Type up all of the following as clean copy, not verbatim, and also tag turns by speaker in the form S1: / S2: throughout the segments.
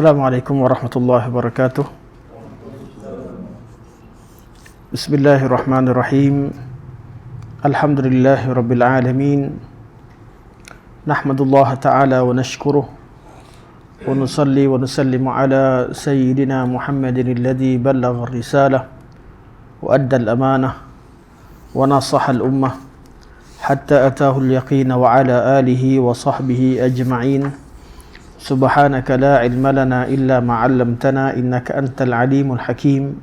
S1: Assalamualaikum warahmatullahi wabarakatuh. Bismillahirrahmanirrahim. Alhamdulillahi rabbil alamin. Nahmadullah ta'ala wa nashkuruh. Wa nusalli wa nusallimu ala sayyidina Muhammadin alladhi ballagha ar-risalah wa adda al-amanah wa nasaha al-ummah hatta atahu al-yaqina wa ala alihi wa sahbihi ajma'in. Subhanaka la ilma lana illa ma 'allamtana innaka antal alimul hakim.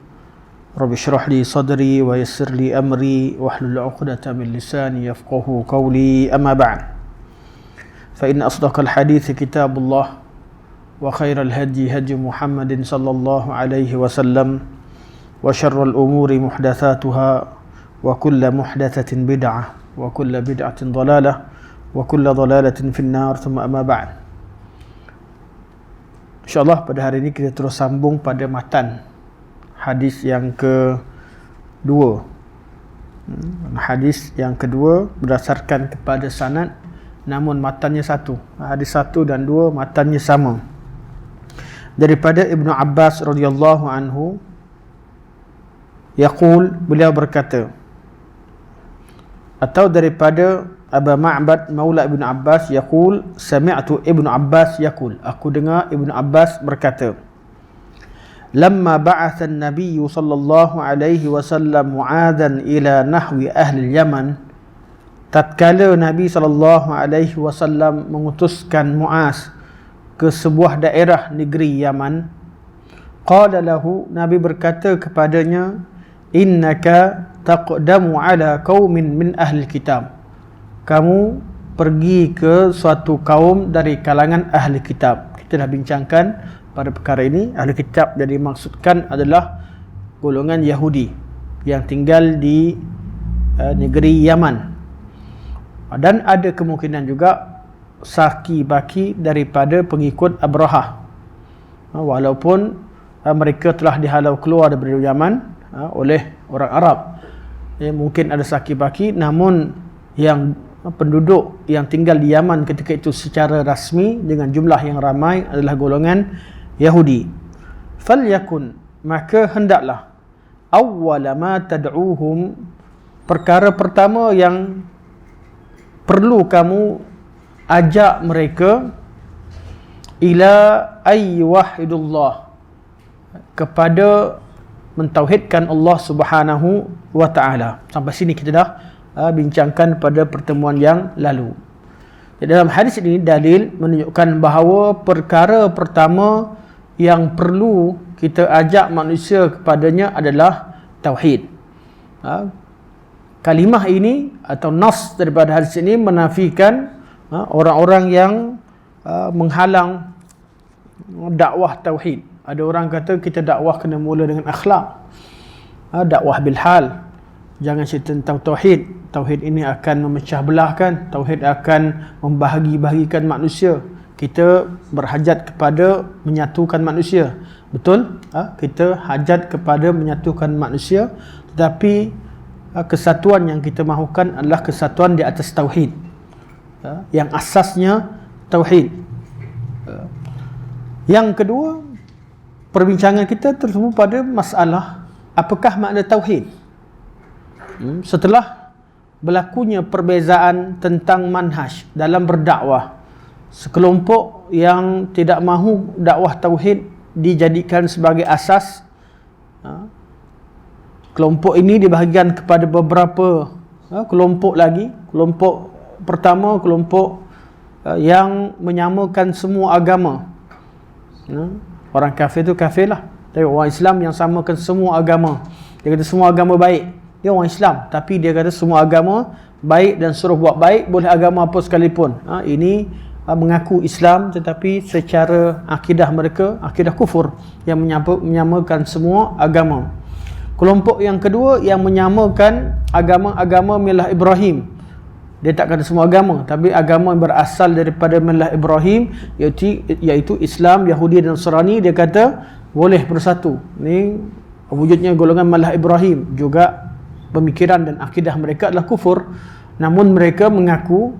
S1: Rabbi shrah li sadri wa yassir li amri wahlul 'uqdatam min lisani yafqahu qawli. Amma ba'd. Fa inna asdaqal hadithi kitabullah wa khairal hadi hadi Muhammadin sallallahu alaihi wasallam wa syarrul umuri muhdatsatuha wa kullu muhdatsatin bid'ah wa kullu bid'atin dhalalah wa kullu dhalalatin finnar. Thumma amma ba'd. InsyaAllah pada hari ini kita terus sambung pada matan hadis yang kedua. Hadis yang kedua berdasarkan kepada sanad, namun matannya satu. Hadis 1 dan 2 matannya sama. Daripada Ibnu Abbas radhiyallahu anhu, yaqul, beliau berkata, atau daripada Aba Ma'bad Maula Ibn Abbas yaqul, sami'tu Ibn Abbas yaqul, aku dengar Ibn Abbas berkata, lamma ba'atha an-nabiy sallallahu alaihi wasallam Mu'adhan ila nahwi ahli Yaman, tatkala Nabi sallallahu alaihi wasallam mengutuskan Mu'az ke sebuah daerah negeri Yaman, qala lahu, Nabi berkata kepadanya, innaka taqdamu ala qaumin min ahli kitab, kamu pergi ke suatu kaum dari kalangan ahli kitab. Kita dah bincangkan pada perkara ini. Ahli kitab yang dimaksudkan adalah golongan Yahudi yang tinggal di negeri Yaman. Dan ada kemungkinan juga saki baki daripada pengikut Abrahah, walaupun mereka telah dihalau keluar daripada Yaman oleh orang Arab. Mungkin ada saki baki, namun yang penduduk yang tinggal di Yaman ketika itu secara rasmi dengan jumlah yang ramai adalah golongan Yahudi. Falyakun, maka hendaklah, awwala ma tad'uhum, perkara pertama yang perlu kamu ajak mereka, ila ayyuhidullah, kepada mentauhidkan Allah Subhanahu wa ta'ala. Sampai sini kita dah bincangkan pada pertemuan yang lalu. Jadi dalam hadis ini dalil menunjukkan bahawa perkara pertama yang perlu kita ajak manusia kepadanya adalah tauhid. Kalimah ini atau nas daripada hadis ini menafikan orang-orang yang menghalang dakwah tauhid. Ada orang kata kita dakwah kena mula dengan akhlak, dakwah bil hal, jangan cerita tentang tauhid. Tauhid ini akan memecah belahkan, tauhid akan membahagi-bahagikan manusia. Kita berhajat kepada menyatukan manusia. Betul? Kita hajat kepada menyatukan manusia, tetapi kesatuan yang kita mahukan adalah kesatuan di atas tauhid, yang asasnya tauhid. Yang kedua, perbincangan kita tertumpu pada masalah apakah makna tauhid. Setelah berlakunya perbezaan tentang manhaj dalam berdakwah, sekelompok yang tidak mahu dakwah tauhid dijadikan sebagai asas, kelompok ini dibahagikan kepada beberapa kelompok lagi. Kelompok pertama, kelompok yang menyamakan semua agama. Orang kafir tu kafir lah, tapi orang Islam yang samakan semua agama. Dia kata semua agama baik, dia orang Islam, tapi dia kata semua agama baik dan suruh buat baik, boleh agama apa sekalipun. Ini mengaku Islam tetapi secara akidah mereka akidah kufur yang menyamakan semua agama. Kelompok yang kedua yang menyamakan agama-agama milah Ibrahim. Dia tak kata semua agama, tapi agama yang berasal daripada milah Ibrahim, iaitu Islam, Yahudi dan Nasrani. Dia kata boleh bersatu. Ni wujudnya golongan milah Ibrahim. Juga pemikiran dan akidah mereka adalah kufur. namun mereka mengaku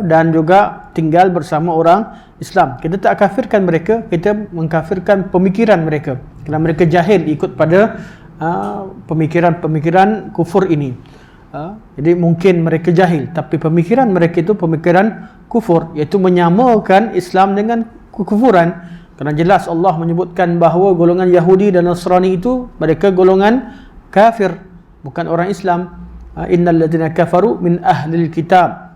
S1: dan juga tinggal bersama orang Islam. Kita tak kafirkan mereka, kita mengkafirkan pemikiran mereka, kerana mereka jahil ikut pada pemikiran-pemikiran kufur ini. Jadi mungkin mereka jahil, tapi pemikiran mereka itu pemikiran kufur, iaitu menyamakan Islam dengan kekufuran. Kerana jelas Allah menyebutkan bahawa golongan Yahudi dan Nasrani itu mereka golongan kafir, bukan orang Islam. Innal ladzina kafaru min ahlil kitab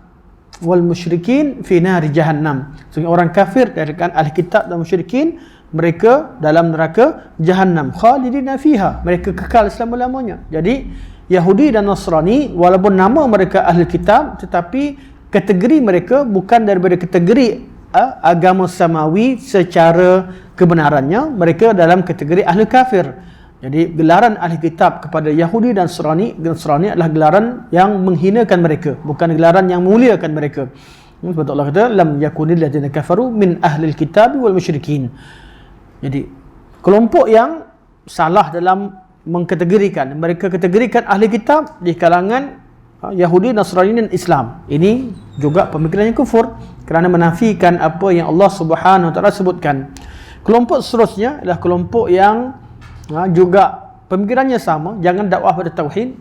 S1: wal musyrikin fi nari jahannam. Sehingga orang kafir dari ahli kitab dan musyrikin, mereka dalam neraka jahannam, khalidina fiha, mereka kekal selama-lamanya. Jadi Yahudi dan Nasrani, walaupun nama mereka ahli kitab, tetapi kategori mereka bukan daripada kategori agama samawi secara kebenarannya, mereka dalam kategori ahli kafir. Jadi gelaran ahli kitab kepada Yahudi dan Nasrani adalah gelaran yang menghinakan mereka, bukan gelaran yang memuliakan mereka. Sebab Allah kata lam yakunil ladzina kafaru min ahlil kitab wal musyrikin. Jadi kelompok yang salah dalam mengkategorikan, mereka kategorikan ahli kitab di kalangan Yahudi, Nasrani dan Islam. Ini juga pemikiran yang kufur kerana menafikan apa yang Allah Subhanahu Wa Taala sebutkan. Kelompok seterusnya adalah kelompok yang juga pemikirannya sama, jangan dakwah pada tauhid,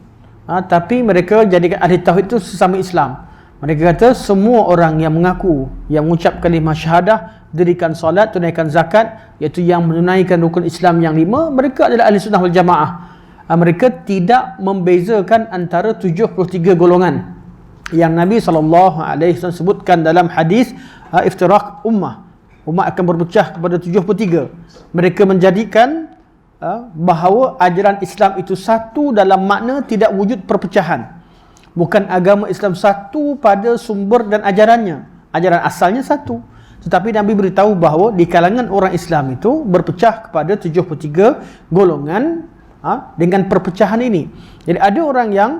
S1: tapi mereka jadikan ahli tauhid itu sesama Islam. Mereka kata semua orang yang mengaku, yang mengucap kalimah syahadah, dirikan solat, tunaikan zakat, iaitu yang menunaikan rukun Islam yang 5, mereka adalah ahli sunnah wal jamaah. Mereka tidak membezakan antara 73 golongan yang Nabi SAW sebutkan dalam hadis iftiraq ummah akan berpecah kepada 73. Mereka menjadikan bahawa ajaran Islam itu satu dalam makna tidak wujud perpecahan. Bukan agama Islam satu pada sumber dan ajarannya, ajaran asalnya satu, tetapi Nabi beritahu bahawa di kalangan orang Islam itu berpecah kepada 73 golongan dengan perpecahan ini. Jadi ada orang yang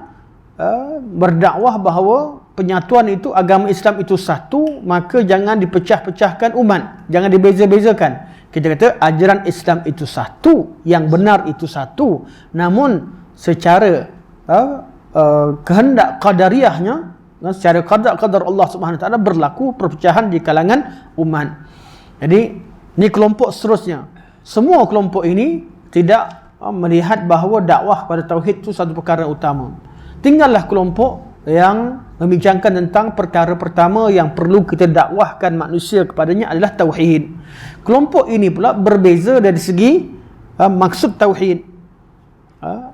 S1: berdakwah bahawa penyatuan itu, agama Islam itu satu, maka jangan dipecah-pecahkan umat, jangan dibeza-bezakan. Kita kata ajaran Islam itu satu, yang benar itu satu, namun secara kehendak qadariyahnya, secara qadar Allah Subhanahu Wa Taala berlaku perpecahan di kalangan umat. Jadi ini kelompok seterusnya. Semua kelompok ini tidak melihat bahawa dakwah pada tauhid itu satu perkara utama. Tinggallah kelompok yang membincangkan tentang perkara pertama yang perlu kita dakwahkan manusia kepadanya adalah tauhid. Kelompok ini pula berbeza dari segi maksud tauhid.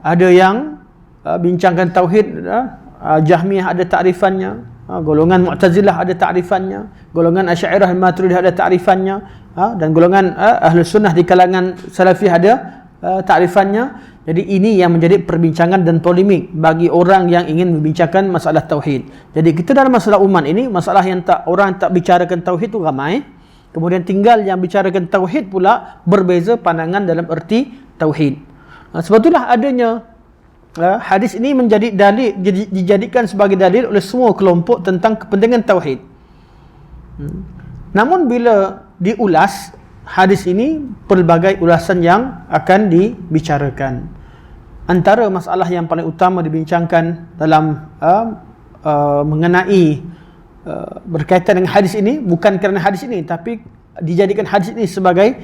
S1: Ada yang bincangkan tauhid, Jahmiyah ada ta'rifannya, golongan Mu'tazilah ada ta'rifannya, golongan Asy'ariyah Maturidiyah ada ta'rifannya, dan golongan Ahli Sunnah di kalangan Salafiyah ada ta'rifannya. Jadi ini yang menjadi perbincangan dan polemik bagi orang yang ingin membincangkan masalah tauhid. Jadi kita dalam masalah umat ini, masalah yang orang tak bicarakan tauhid itu ramai. Kemudian tinggal yang bicarakan tauhid pula berbeza pandangan dalam erti tauhid. Sebab itulah adanya hadis ini menjadi dalil, dijadikan sebagai dalil oleh semua kelompok tentang kepentingan tauhid. Namun bila diulas hadis ini, pelbagai ulasan yang akan dibicarakan. Antara masalah yang paling utama dibincangkan dalam mengenai berkaitan dengan hadis ini, bukan kerana hadis ini, tapi dijadikan hadis ini sebagai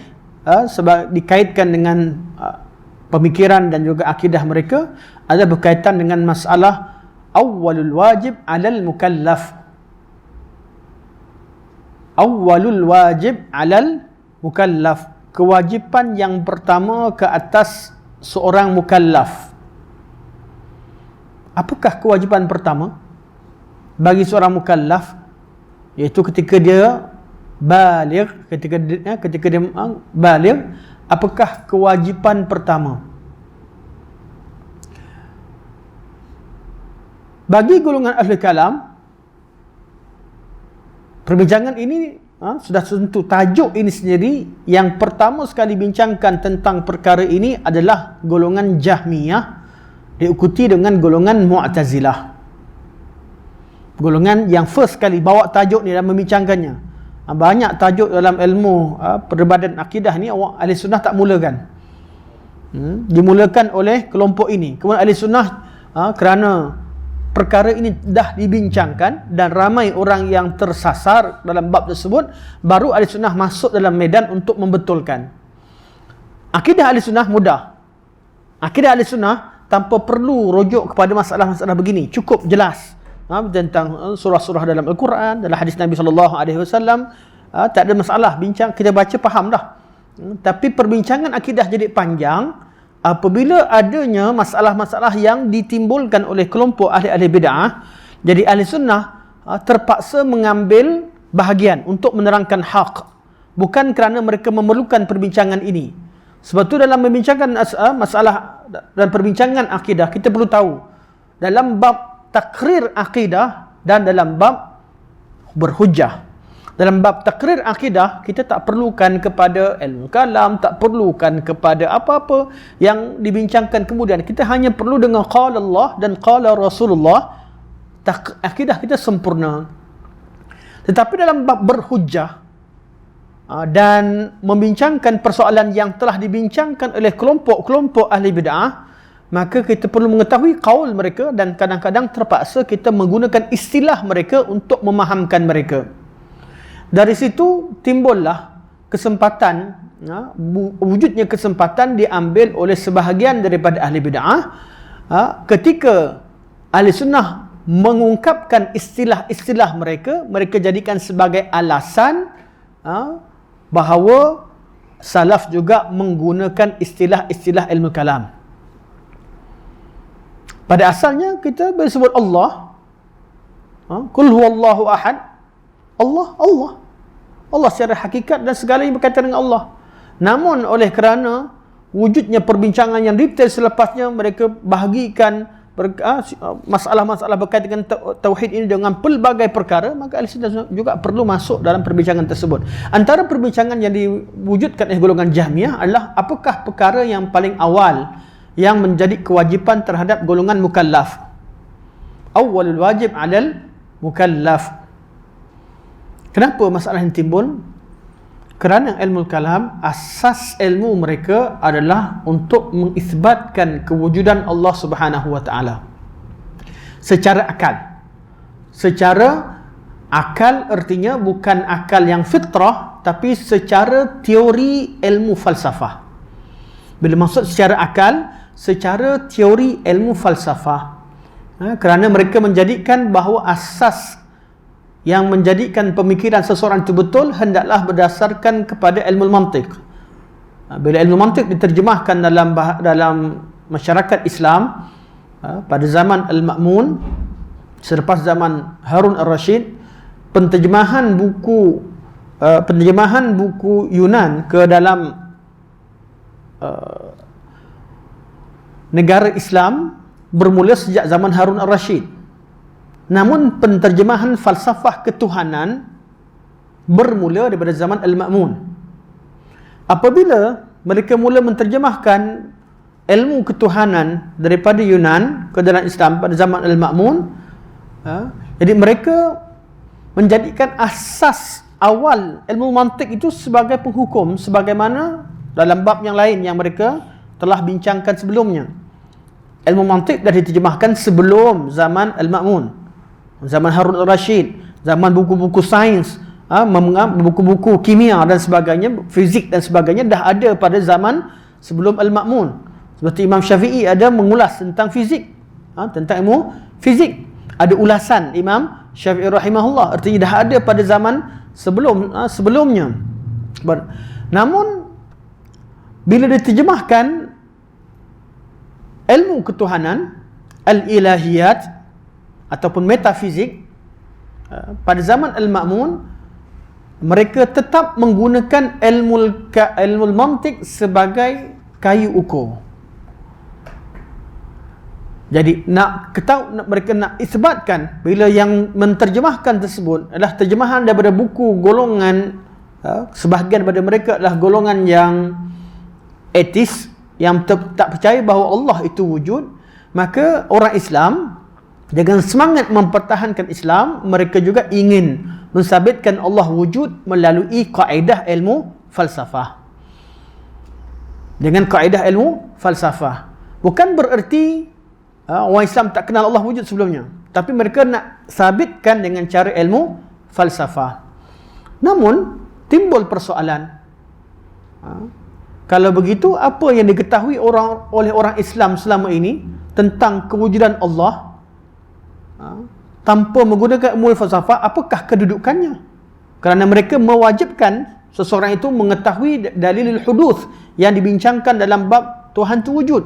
S1: dikaitkan dengan pemikiran dan juga akidah mereka, ada berkaitan dengan masalah awwalul wajib 'alal mukallaf. Awwalul wajib 'alal mukallaf, kewajipan yang pertama ke atas seorang mukallaf. Apakah kewajipan pertama bagi seorang mukallaf? Iaitu ketika dia baligh, ketika dia baligh, apakah kewajipan pertama? Bagi golongan ahli kalam, perbincangan ini sudah tentu tajuk ini sendiri yang pertama sekali bincangkan tentang perkara ini adalah golongan Jahmiyah, diikuti dengan golongan Mu'tazilah. Golongan yang first kali bawa tajuk ni dan membincangkannya. Banyak tajuk dalam ilmu perdebatan akidah ni ahli sunnah tak mulakan. Dimulakan oleh kelompok ini. Kemudian ahli sunnah kerana perkara ini dah dibincangkan dan ramai orang yang tersasar dalam bab tersebut, baru ahli sunnah masuk dalam medan untuk membetulkan. Akidah ahli sunnah mudah. Akidah ahli sunnah tanpa perlu rujuk kepada masalah-masalah begini, cukup jelas tentang surah-surah dalam Al-Quran, dalam hadis Nabi SAW. Tak ada masalah, bincang, kita baca faham dah. Tapi perbincangan akidah jadi panjang apabila adanya masalah-masalah yang ditimbulkan oleh kelompok ahli-ahli bid'ah. Jadi ahli sunnah terpaksa mengambil bahagian untuk menerangkan hak, bukan kerana mereka memerlukan perbincangan ini. Sebab tu dalam membincangkan masalah dan perbincangan akidah, kita perlu tahu dalam bab takrir akidah dan dalam bab berhujjah. Dalam bab takrir akidah, kita tak perlukan kepada ilmu kalam, tak perlukan kepada apa-apa yang dibincangkan kemudian. Kita hanya perlu dengan qala Allah dan qala Rasulullah, akidah kita sempurna. Tetapi dalam bab berhujjah dan membincangkan persoalan yang telah dibincangkan oleh kelompok-kelompok ahli bid'ah, maka kita perlu mengetahui qaul mereka dan kadang-kadang terpaksa kita menggunakan istilah mereka untuk memahamkan mereka. Dari situ timbullah kesempatan, wujudnya kesempatan diambil oleh sebahagian daripada ahli bid'ah ketika ahli sunnah mengungkapkan istilah-istilah mereka, mereka jadikan sebagai alasan bahawa salaf juga menggunakan istilah-istilah ilmu kalam. Pada asalnya kita bersebut Allah, qul huwallahu ahad, Allah secara hakikat dan segalanya berkaitan dengan Allah. Namun oleh kerana wujudnya perbincangan yang detail selepasnya, mereka bahagikan masalah-masalah berkaitan dengan tauhid ini dengan pelbagai perkara, maka ahli sunnah juga perlu masuk dalam perbincangan tersebut. Antara perbincangan yang diwujudkan oleh golongan Jahmiyah adalah apakah perkara yang paling awal yang menjadi kewajipan terhadap golongan mukallaf. Awwalul wajib 'alal mukallaf. Kenapa masalah ini timbul? Kerana ilmu kalam, asas ilmu mereka adalah untuk mengisbatkan kewujudan Allah Subhanahu wa taala secara akal. Secara akal artinya bukan akal yang fitrah, tapi secara teori ilmu falsafah. Bila maksud secara akal, secara teori ilmu falsafah. Kerana mereka menjadikan bahawa asas yang menjadikan pemikiran seseorang itu betul hendaklah berdasarkan kepada ilmu mantiq. Bila ilmu mantiq diterjemahkan dalam masyarakat Islam pada zaman Al-Ma'mun, selepas zaman Harun Ar-Rasyid, penterjemahan buku Yunan ke dalam negara Islam bermula sejak zaman Harun Ar-Rasyid. Namun penterjemahan falsafah ketuhanan bermula daripada zaman Al-Ma'mun. Apabila mereka mula menterjemahkan ilmu ketuhanan daripada Yunan ke dalam Islam pada zaman Al-Ma'mun, jadi mereka menjadikan asas awal ilmu mantik itu sebagai penghukum, sebagaimana dalam bab yang lain yang mereka telah bincangkan sebelumnya. Ilmu mantik dah diterjemahkan sebelum zaman Al-Ma'mun, zaman Harun Ar-Rasyid, zaman buku-buku sains, buku-buku kimia dan sebagainya, fizik dan sebagainya dah ada pada zaman sebelum Al-Ma'mun. Seperti Imam Syafi'i ada mengulas tentang fizik, tentang ilmu fizik. Ada ulasan Imam Syafi'i rahimahullah, artinya dah ada pada zaman sebelumnya. Namun bila diterjemahkan ilmu ketuhanan, al-ilahiyat ataupun metafizik pada zaman Al-Ma'mun, mereka tetap menggunakan ilmu mantik sebagai kayu ukur. Jadi mereka nak isbatkan bila yang menterjemahkan tersebut adalah terjemahan daripada buku golongan, sebahagian daripada mereka adalah golongan yang etis, yang tak percaya bahawa Allah itu wujud, maka orang Islam dengan semangat mempertahankan Islam, mereka juga ingin mensabitkan Allah wujud melalui kaedah ilmu falsafah. Dengan kaedah ilmu falsafah. Bukan bererti Orang Islam tak kenal Allah wujud sebelumnya, tapi mereka nak sabitkan dengan cara ilmu falsafah. Namun timbul persoalan, kalau begitu apa yang diketahui oleh orang Islam selama ini tentang kewujudan Allah tanpa menggunakan ilmu falsafah, apakah kedudukannya? Kerana mereka mewajibkan seseorang itu mengetahui dalil huduth yang dibincangkan dalam bab Tuhan itu wujud.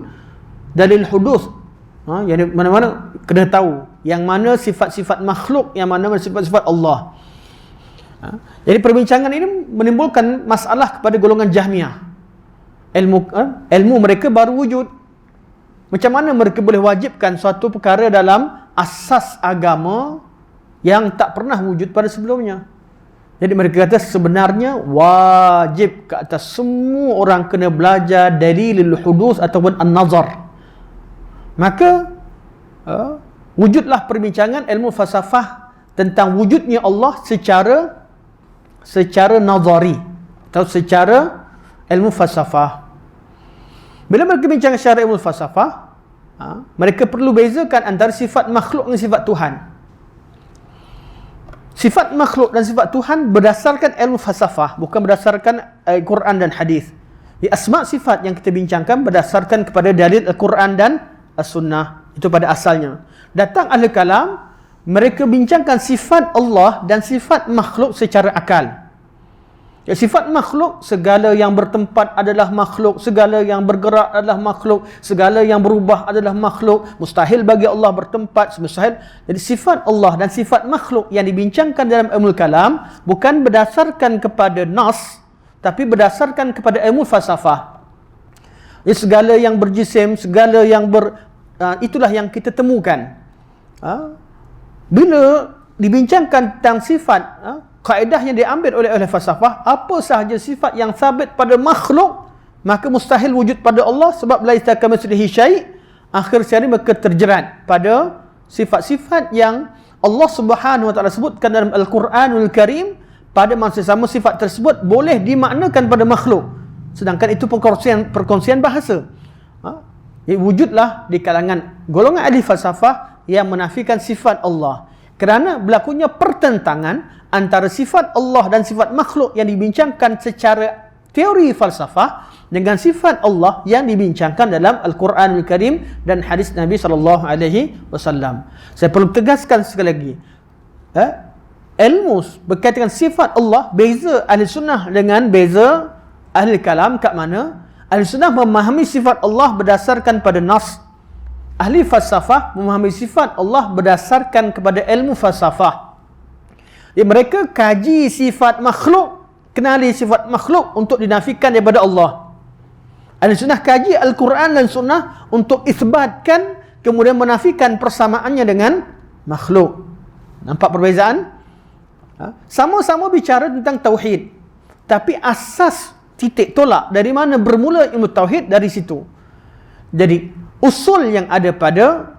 S1: Dalil huduth, yang mana-mana kena tahu yang mana sifat-sifat makhluk, yang mana sifat-sifat Allah. Jadi perbincangan ini menimbulkan masalah kepada golongan Jahmiyah. Ilmu mereka baru wujud. Macam mana mereka boleh wajibkan suatu perkara dalam asas agama yang tak pernah wujud pada sebelumnya? Jadi mereka kata sebenarnya wajib ke atas semua orang kena belajar dalilul hudus ataupun an-nazar. Maka wujudlah perbincangan ilmu falsafah tentang wujudnya Allah secara nazari atau secara ilmu falsafah. Bila mereka bincang secara ilmu falsafah, mereka perlu bezakan antara sifat makhluk dan sifat Tuhan. Sifat makhluk dan sifat Tuhan berdasarkan ilmu falsafah, bukan berdasarkan Al-Quran dan hadis. Asma' sifat yang kita bincangkan berdasarkan kepada dalil Al-Quran dan As-Sunnah. Itu pada asalnya. Datang ahli kalam, mereka bincangkan sifat Allah dan sifat makhluk secara akal. Sifat makhluk, segala yang bertempat adalah makhluk, segala yang bergerak adalah makhluk, segala yang berubah adalah makhluk, mustahil bagi Allah bertempat, mustahil. Jadi sifat Allah dan sifat makhluk yang dibincangkan dalam ilmu kalam bukan berdasarkan kepada nas, tapi berdasarkan kepada ilmu falsafah. Jadi segala yang berjisim, segala yang itulah yang kita temukan. Bila dibincangkan tentang sifat, kaedah yang diambil oleh falsafah, apa sahaja sifat yang sabit pada makhluk, maka mustahil wujud pada Allah, sebab laisa kamitslihi syai'. Akhir sekali mereka terjerat pada sifat-sifat yang Allah Subhanahu wa taala sebutkan dalam Al-Quranul Karim. Pada masa sama sifat tersebut boleh dimaknakan pada makhluk, sedangkan itu perkongsian bahasa. Wujudlah di kalangan golongan ahli falsafah yang menafikan sifat Allah, kerana berlakunya pertentangan antara sifat Allah dan sifat makhluk yang dibincangkan secara teori falsafah dengan sifat Allah yang dibincangkan dalam Al-Quranul Karim dan hadis Nabi SAW. Saya perlu tegaskan sekali lagi, ilmu berkaitan dengan sifat Allah, beza ahli sunnah dengan beza ahli kalam kat mana? Ahli sunnah memahami sifat Allah berdasarkan pada nas. Ahli falsafah memahami sifat Allah berdasarkan kepada ilmu falsafah. Jadi mereka kaji sifat makhluk, kenali sifat makhluk untuk dinafikan daripada Allah. Ahli sunnah kaji Al-Quran dan sunnah untuk isbatkan, kemudian menafikan persamaannya dengan makhluk. Nampak perbezaan? Sama-sama bicara tentang tauhid, tapi asas titik tolak dari mana bermula ilmu tauhid, dari situ. Jadi usul yang ada pada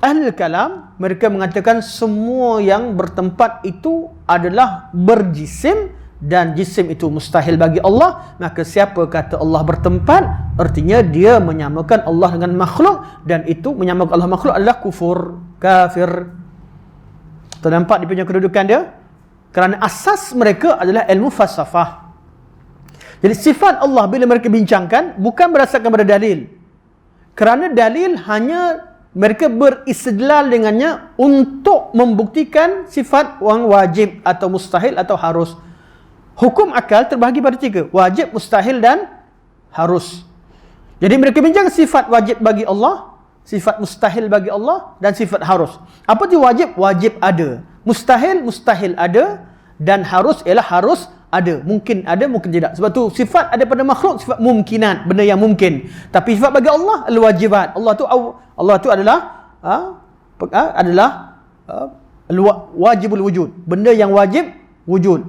S1: ahli kalam, mereka mengatakan semua yang bertempat itu adalah berjisim, dan jisim itu mustahil bagi Allah. Maka siapa kata Allah bertempat, artinya dia menyamakan Allah dengan makhluk, dan itu menyamakan Allah makhluk adalah kufur, kafir. Ternampak dia punya kedudukan dia? Kerana asas mereka adalah ilmu falsafah. Jadi sifat Allah bila mereka bincangkan bukan berdasarkan pada dalil, kerana dalil hanya mereka beristidlal dengannya untuk membuktikan sifat yang wajib atau mustahil atau harus. Hukum akal terbahagi pada 3, wajib, mustahil dan harus. Jadi mereka bincang sifat wajib bagi Allah, sifat mustahil bagi Allah, dan sifat harus. Apa itu wajib? Wajib ada. Mustahil ada, dan harus ialah harus ada. Mungkin ada, mungkin tidak. Sebab tu sifat ada pada makhluk, sifat mungkinat, benda yang mungkin. Tapi sifat bagi Allah adalah wajibat. Allah tu adalah wajibul wujud, benda yang wajib wujud.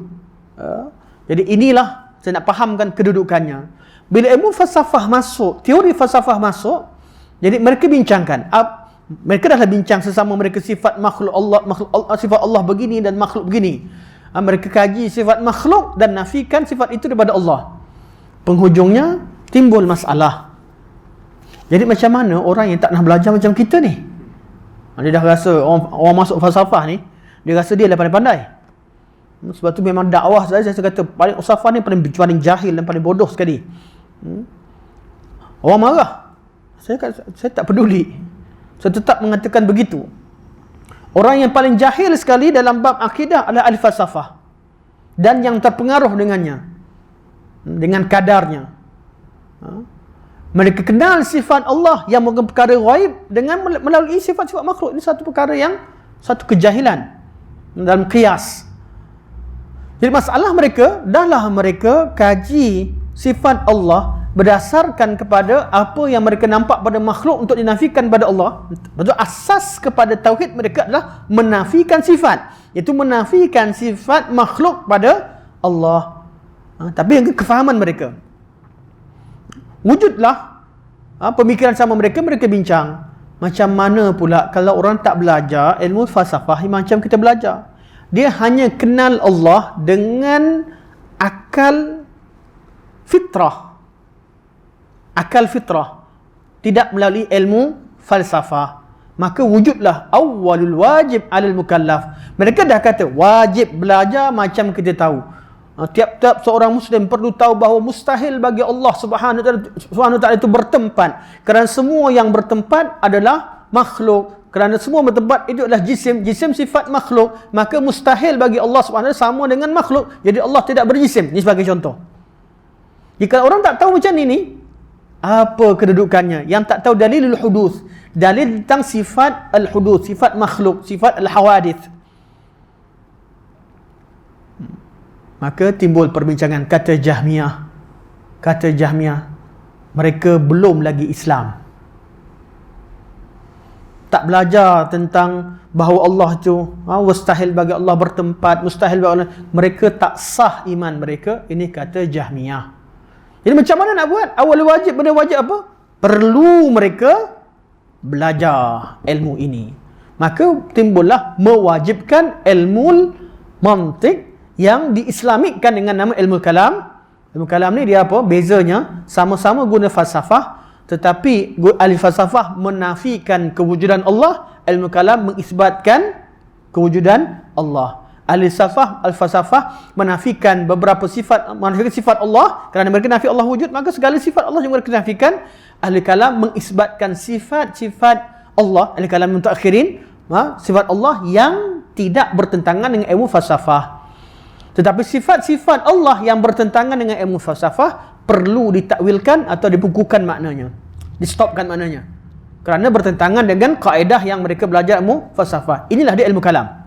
S1: Jadi inilah saya nak fahamkan kedudukannya. Bila ilmu falsafah masuk, teori falsafah masuk, jadi mereka bincangkan, mereka dah bincang sesama mereka sifat makhluk Allah, sifat Allah begini dan makhluk begini. Mereka kaji sifat makhluk dan nafikan sifat itu daripada Allah. Penghujungnya timbul masalah. Jadi macam mana orang yang tak nak belajar macam kita ni? Dia dah rasa orang masuk falsafah ni, dia rasa dia lah pandai-pandai. Sebab tu memang dakwah saya kata paling falsafah ni paling jahil dan paling bodoh sekali. Orang marah. Saya tak peduli. Saya tetap mengatakan begitu. Orang yang paling jahil sekali dalam bab akidah adalah ahli falsafah dan yang terpengaruh dengannya, dengan kadarnya. Mereka kenal sifat Allah yang bukan perkara ghaib dengan melalui sifat-sifat makhluk. Ini satu perkara yang satu kejahilan dalam qiyas. Jadi masalah mereka, dahlah mereka kaji sifat Allah berdasarkan kepada apa yang mereka nampak pada makhluk untuk dinafikan pada Allah. Betul, asas kepada tauhid mereka adalah menafikan sifat, iaitu menafikan sifat makhluk pada Allah. Tapi yang kefahaman mereka, wujudlah pemikiran sama mereka bincang. Macam mana pula kalau orang tak belajar ilmu falsafah macam kita belajar? Dia hanya kenal Allah dengan akal fitrah. Akal fitrah, tidak melalui ilmu falsafah. Maka wujudlah awwalul wajib alal mukallaf. Mereka dah kata wajib belajar macam kita tahu. Tiap-tiap seorang Muslim perlu tahu bahawa mustahil bagi Allah Subhanahu wa taala itu bertempat, kerana semua yang bertempat adalah makhluk. Kerana semua bertempat itu adalah jisim sifat makhluk, maka mustahil bagi Allah Subhanahu wa taala sama dengan makhluk. Jadi Allah tidak berjisim. Ini sebagai contoh. Jika orang tak tahu macam ini, apa kedudukannya? Yang tak tahu dalilul hudus, dalil tentang sifat al-hudus, sifat makhluk, sifat al-hawadith, maka timbul perbincangan. Kata Jahmiyah, mereka belum lagi Islam, tak belajar tentang bahawa Allah itu mustahil bagi Allah bertempat, mustahil bagi Allah. Mereka tak sah iman mereka. Ini kata Jahmiyah. Jadi macam mana nak buat? Awal wajib, benda wajib apa? Perlu mereka belajar ilmu ini. Maka timbullah mewajibkan ilmu mantik yang diislamikkan dengan nama ilmu kalam. Ilmu kalam ni dia apa? Bezanya sama-sama guna falsafah, tetapi ahli falsafah menafikan kewujudan Allah, ilmu kalam mengisbatkan kewujudan Allah. Ahli falsafah menafikan beberapa sifat, menafikan sifat Allah, kerana mereka nafi Allah wujud, maka segala sifat Allah juga mereka nafikan. Ahli kalam mengisbatkan sifat-sifat Allah, ahli kalam mutakhirin, sifat Allah yang tidak bertentangan dengan ilmu falsafah. Tetapi sifat-sifat Allah yang bertentangan dengan ilmu falsafah perlu ditakwilkan atau dibukukan maknanya, di-stopkan maknanya, kerana bertentangan dengan kaedah yang mereka belajar ilmu falsafah. Inilah dia ilmu kalam.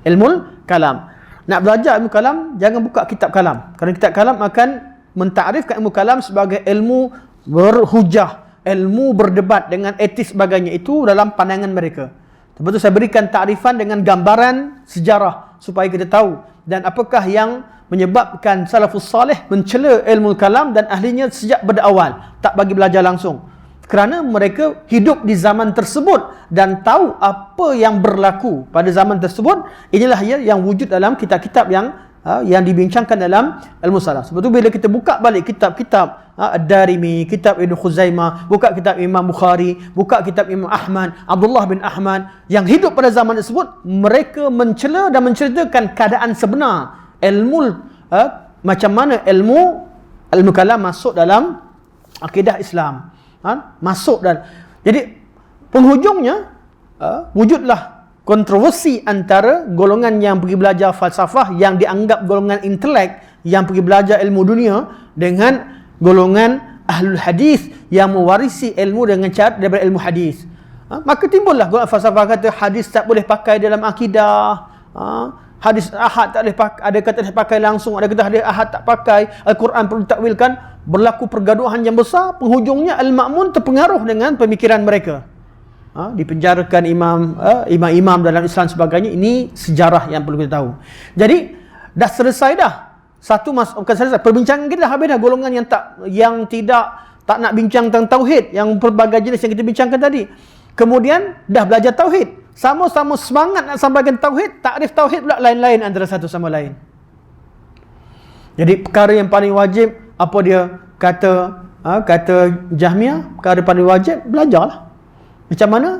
S1: Ilmu kalam. Nak belajar ilmu kalam, jangan buka kitab kalam, kerana kitab kalam akan mentarifkan ilmu kalam sebagai ilmu berhujah, ilmu berdebat dengan etis sebagainya. Itu dalam pandangan mereka. Sebab itu saya berikan takrifan dengan gambaran sejarah supaya kita tahu dan apakah yang menyebabkan salafus salih mencela ilmu kalam dan ahlinya sejak berawal, tak bagi belajar langsung. Kerana mereka hidup di zaman tersebut dan tahu apa yang berlaku pada zaman tersebut. Inilah yang wujud dalam kitab-kitab yang dibincangkan dalam ilmu salah. Sebab tu bila kita buka balik kitab-kitab Ad-Darimi, kitab Ibn Khuzaimah, buka kitab Imam Bukhari, buka kitab Imam Ahmad, Abdullah bin Ahmad yang hidup pada zaman tersebut, mereka mencela dan menceritakan keadaan sebenar ilmu, macam mana ilmu kalam masuk dalam akidah Islam. Masuk dan jadi penghujungnya wujudlah kontroversi antara golongan yang pergi belajar falsafah yang dianggap golongan intelek yang pergi belajar ilmu dunia dengan golongan ahlul hadis yang mewarisi ilmu dengan cara daripada ilmu hadis. Maka timbullah golongan falsafah kata hadis tak boleh pakai dalam akidah, hadis ahad tak boleh pakai, ada kata boleh pakai langsung, ada kata hadis ahad tak pakai, Al-Quran perlu takwilkan. Berlaku pergaduhan yang besar, penghujungnya Al-Ma'mun terpengaruh dengan pemikiran mereka. Dipenjarakan imam-imam dalam Islam sebagainya. Ini sejarah yang perlu kita tahu. Jadi dah selesai dah. Bukan selesai, perbincangan kita dah habis dah. Golongan yang tak nak bincang tentang tauhid, yang pelbagai jenis yang kita bincangkan tadi. Kemudian dah belajar tauhid, sama-sama semangat nak sampaikan tauhid, takrif tauhid pula lain-lain antara satu sama lain. Jadi perkara yang paling wajib, apa dia kata, kata Jahmiyah, perkara paling wajib, belajarlah. Macam mana?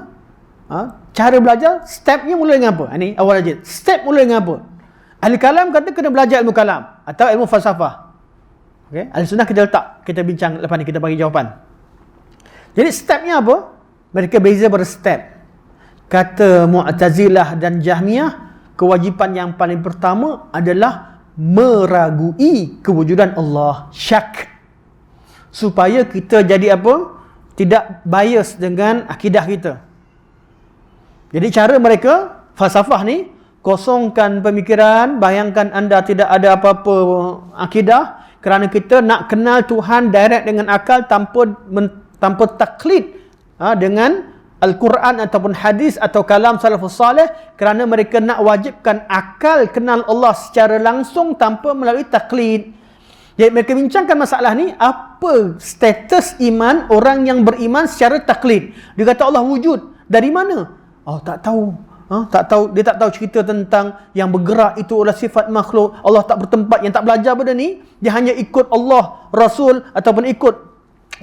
S1: Cara belajar, stepnya mula dengan apa? Ini awal aja. Step mula dengan apa? Ahli kalam kata kena belajar ilmu kalam atau ilmu falsafah. Okey, ahli sunnah kita letak, kita bincang lepas ni, kita bagi jawapan. Jadi stepnya apa? Mereka beza berstep. Kata Mu'tazilah dan Jahmiyah, kewajipan yang paling pertama adalah meragui kewujudan Allah, syak. Supaya kita jadi apa? Tidak bias dengan akidah kita. Jadi cara mereka, falsafah ni, kosongkan pemikiran, bayangkan anda tidak ada apa-apa akidah, kerana kita nak kenal Tuhan direct dengan akal tanpa taklid dengan Al-Quran ataupun hadis atau kalam salafus salih, kerana mereka nak wajibkan akal kenal Allah secara langsung tanpa melalui taklid. Jadi mereka bincangkan masalah ni, apa status iman orang yang beriman secara taklid. Dia kata Allah wujud. Dari mana? Oh, tak tahu. Tak tahu. Dia tak tahu cerita tentang yang bergerak itu adalah sifat makhluk. Allah tak bertempat. Yang tak belajar benda ni, dia hanya ikut Allah, Rasul ataupun ikut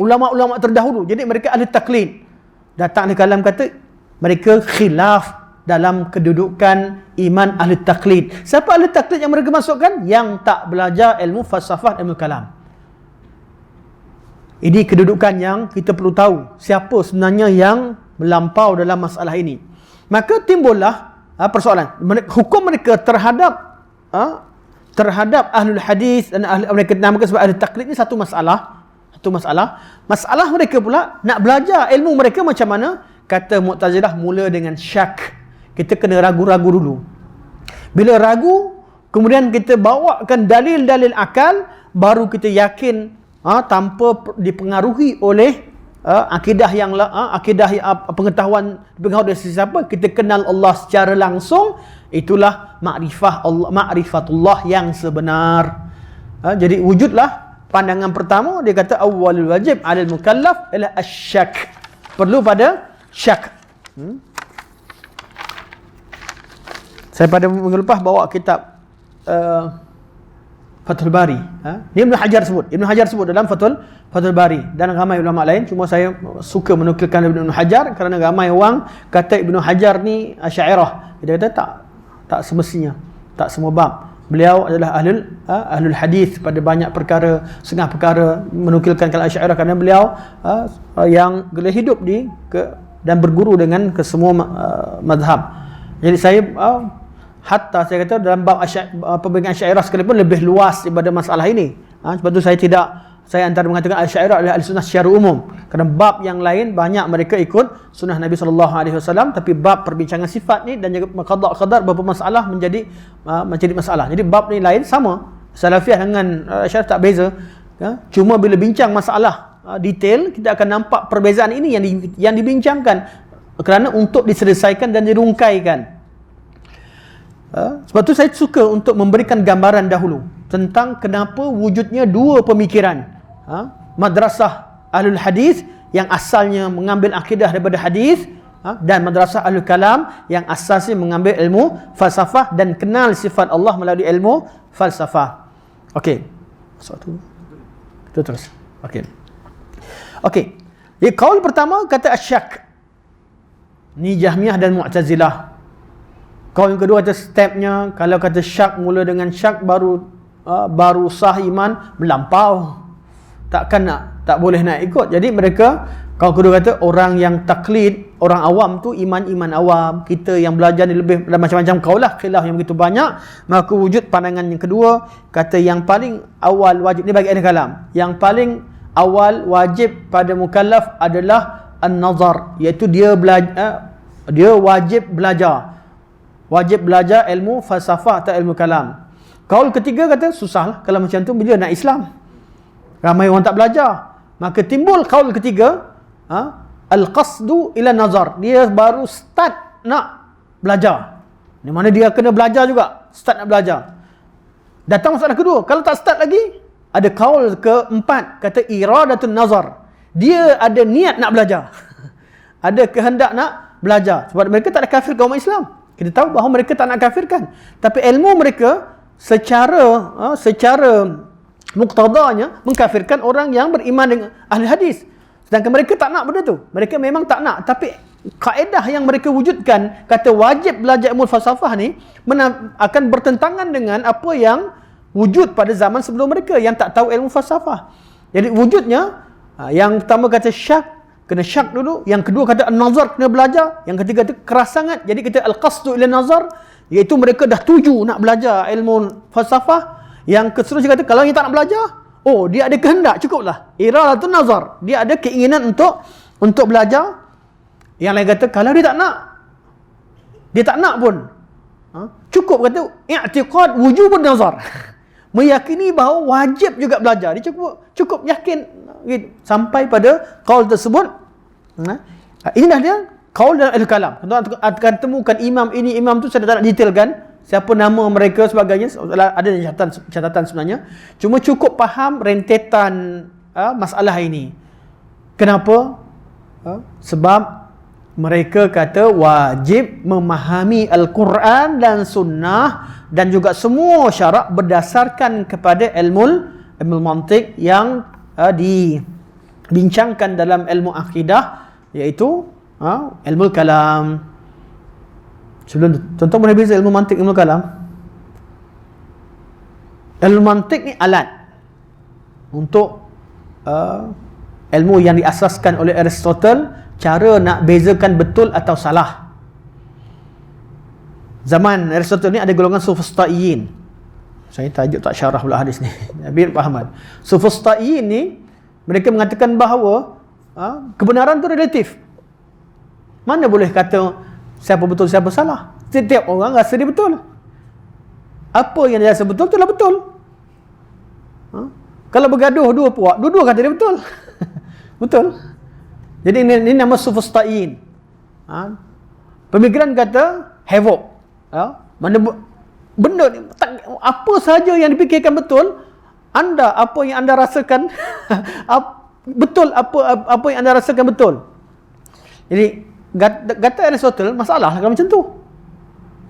S1: ulama-ulama terdahulu. Jadi mereka ahli taklid. Datang ahli kalam kata mereka khilaf dalam kedudukan iman ahli taklid. Siapa ahli taklid yang mereka masukkan? Yang tak belajar ilmu falsafah, ilmu kalam. Ini kedudukan yang kita perlu tahu. Siapa sebenarnya yang melampau dalam masalah ini. Maka timbullah persoalan. Hukum mereka terhadap ahlul hadis dan mereka namakan sebagai ahli taklid ni satu masalah. Masalah mereka pula nak belajar ilmu mereka macam mana? Kata Mu'tazilah, mula dengan syak. Kita kena ragu-ragu dulu. Bila ragu, kemudian kita bawakan dalil-dalil akal, baru kita yakin tanpa dipengaruhi oleh akidah pengetahuan dari siapa, kita kenal Allah secara langsung. Itulah ma'rifatullah yang sebenar. Jadi wujudlah pandangan pertama. Dia kata awwalul wajib 'alal mukallaf ila asyak. Perlu pada syak. Saya pada minggu lepas bawa kitab Fathul Bari. Ini Ibn Hajar sebut dalam Fathul Bari dan ramai ulama lain. Cuma saya suka menukilkan Ibn Hajar kerana ramai orang kata Ibn Hajar ni Asy'ariyah. Dia kata tak semestinya, tak semua bab. Beliau adalah ahlul hadis pada banyak perkara, setengah perkara menukilkan kalam Asy'ariyah kerana beliau yang hidup dan berguru dengan ke semua mazhab. Jadi saya hatta saya kata dalam bab pembimbingan Asy'ariyah sekalipun lebih luas daripada masalah ini. Sebab tu saya antara mengatakan Asy'ariyah adalah ahli-sunnah secara umum. Kerana bab yang lain banyak mereka ikut sunnah Nabi SAW, tapi bab perbincangan sifat ni dan juga qada' beberapa masalah menjadi masalah. Jadi bab ni lain sama. Salafiyah dengan Asy'ariyah tak beza. Cuma bila bincang masalah detail, kita akan nampak perbezaan ini yang dibincangkan kerana untuk diselesaikan dan dirungkaikan. Sebab tu saya suka untuk memberikan gambaran dahulu tentang kenapa wujudnya dua pemikiran. Madrasah Ahlul Hadis yang asalnya mengambil akidah daripada hadis, dan madrasah Ahlul Kalam yang asasnya mengambil ilmu falsafah dan kenal sifat Allah melalui ilmu falsafah. Okey. Satu. Kita terus. Okey. Jadi kaul pertama kata asyak. Ni Jahmiyah dan Mu'tazilah. Kaul yang kedua kata stepnya, kalau kata syak mula dengan syak baru sah iman, melampau. Tak boleh nak ikut. Jadi mereka, kaul kedua kata orang yang taklid, orang awam tu iman awam. Kita yang belajar ni lebih macam-macam kaul lah, khilaf yang begitu banyak. Maka wujud pandangan yang kedua, kata yang paling awal wajib, ni bagi ahli kalam, yang paling awal wajib pada mukallaf adalah an-nazar, iaitu dia wajib belajar ilmu falsafah atau ilmu kalam. Kaul ketiga kata susahlah kalau macam tu, bila nak Islam ramai orang tak belajar. Maka timbul kaul ketiga, al-qasdu ila nazar, dia baru start nak belajar. Di mana dia kena belajar juga, start nak belajar. Datang masalah kedua, kalau tak start lagi, ada kaul keempat kata iradatun nazar, dia ada niat nak belajar. Ada kehendak nak belajar. Sebab mereka tak ada kafirkan umat Islam. Kita tahu bahawa mereka tak nak kafirkan, tapi ilmu mereka secara muqtadanya mengkafirkan orang yang beriman dengan ahli hadis. Sedangkan mereka tak nak benda tu. Mereka memang tak nak. Tapi kaedah yang mereka wujudkan, kata wajib belajar ilmu falsafah ni, akan bertentangan dengan apa yang wujud pada zaman sebelum mereka yang tak tahu ilmu falsafah. Jadi wujudnya, yang pertama kata syak, kena syak dulu. Yang kedua kata an-nazar, kena belajar. Yang ketiga kata keras sangat. Jadi kita al-qasdu ila nazar, iaitu mereka dah tuju nak belajar ilmu falsafah. Yang keseterusnya kata kalau yang tak nak belajar, oh dia ada kehendak, cukuplah. Iradatun nazar, dia ada keinginan untuk belajar. Yang lain kata kalau dia tak nak pun, cukup kata i'tiqad wujubun nazar. Meyakini bahawa wajib juga belajar. Dia cukup yakin sampai pada qaul tersebut. Inilah dia qaul dalam al-kalam. Tuan akan temukan imam ini, imam tu, saya tak nak detailkan siapa nama mereka sebagainya, ada catatan sebenarnya. Cuma cukup faham rentetan masalah ini. Kenapa? Sebab mereka kata wajib memahami Al-Quran dan Sunnah dan juga semua syarak berdasarkan kepada ilmu mantiq yang dibincangkan dalam ilmu akidah, iaitu ilmu kalam. Sebelum tuan-tuan boleh beza ilmu mantiq, ilmu kalam. Ilmu mantiq ni alat untuk ilmu yang diasaskan oleh Aristotle, cara nak bezakan betul atau salah. Zaman Aristotle ni ada golongan sufistaiyin. Saya tajuk tak syarah pula hadis ni. Biar fahaman. Sufistaiyin ni mereka mengatakan bahawa kebenaran tu relatif. Mana boleh kata siapa betul, siapa salah. Setiap orang rasa dia betul. Apa yang dia rasa betul, itulah betul. Kalau bergaduh dua puak, dua-dua kata dia betul. Betul. Jadi ini nama sufistaiyin. Pemikiran kata havoc. Mana benda apa sahaja yang dipikirkan betul, apa yang anda rasakan betul, apa yang anda rasakan betul. Jadi kata Aristotle, masalah kalau macam tu.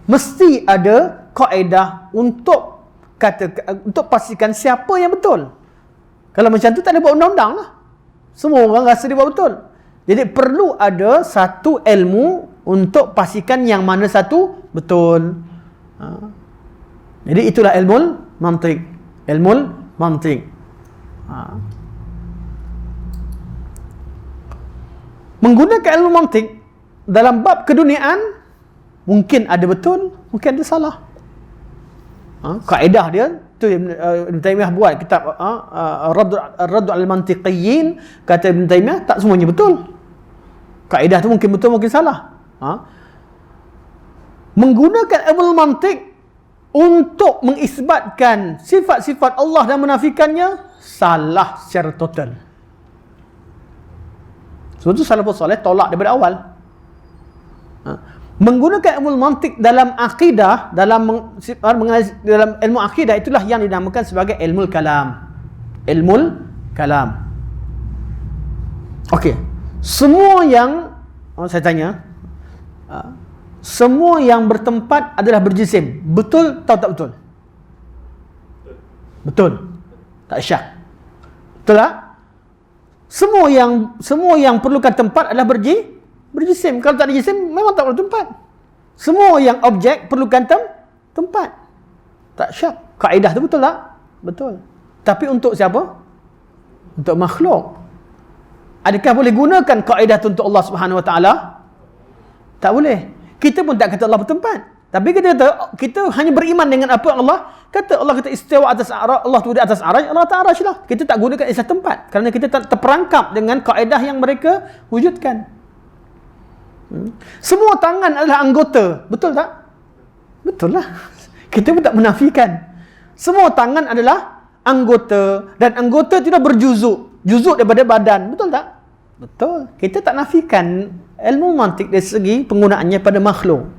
S1: Mesti ada kaedah untuk pastikan siapa yang betul. Kalau macam tu tak ada buat undang-undang lah. Semua orang rasa dia buat betul. Jadi perlu ada satu ilmu untuk pastikan yang mana satu betul. Jadi itulah ilmu mantiq. Ilmu mantiq. Menggunakan ilmu mantiq dalam bab keduniaan, mungkin ada betul, mungkin ada salah. Kaedah dia tu Ibn Taymiyah buat kitab Ar-Radd al-Mantiqiyyin. Kata Ibn Taymiyah, tak semuanya betul. Kaedah tu mungkin betul, mungkin salah. Menggunakan ilmu mantiq untuk mengisbatkan sifat-sifat Allah dan menafikannya, salah secara total. Sebab tu salafus soleh tolak daripada awal. Menggunakan ilmu mantiq dalam akidah, dalam ilmu akidah, itulah yang dinamakan sebagai ilmu kalam. Ilmu kalam. Okey. Semua yang saya tanya, semua yang bertempat adalah berjisim. Betul atau tak betul? Betul. Tak syak. Betul tak? Semua yang perlukan tempat adalah berjisim. Kalau tak ada jisim, memang tak perlu tempat. Semua yang objek perlukan tempat. Tak syak. Kaedah tu betul tak? Betul. Tapi untuk siapa? Untuk makhluk. Adakah boleh gunakan kaedah tu untuk Allah Subhanahu Wa Taala? Tak boleh. Kita pun tak kata Allah bertempat. Tapi kita hanya beriman dengan apa yang Allah kata. Allah kata istiwa atas arasy, Allah tu di atas arasy, Allah tak arasy lah. Kita tak gunakan istilah tempat kerana kita tak terperangkap dengan kaedah yang mereka wujudkan. Semua tangan adalah anggota. Betul tak? Betul lah. Kita pun tak menafikan. Semua tangan adalah anggota dan anggota tidak berjuzuk. Juzuk daripada badan. Betul tak? Betul. Kita tak nafikan ilmu mantiq dari segi penggunaannya pada makhluk.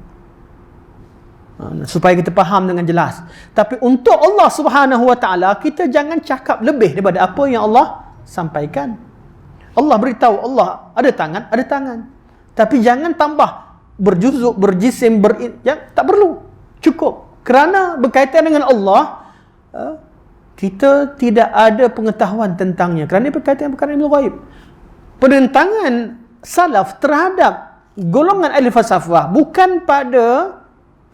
S1: Supaya kita faham dengan jelas. Tapi untuk Allah Subhanahu Wa Taala, kita jangan cakap lebih daripada apa yang Allah sampaikan. Allah beritahu Allah ada tangan. Tapi jangan tambah berjuzuk, berjisim, tak perlu. Cukup. Kerana berkaitan dengan Allah, kita tidak ada pengetahuan tentangnya kerana berkaitan perkara ilmu ghaib. Penentangan salaf terhadap golongan ahli falsafah bukan pada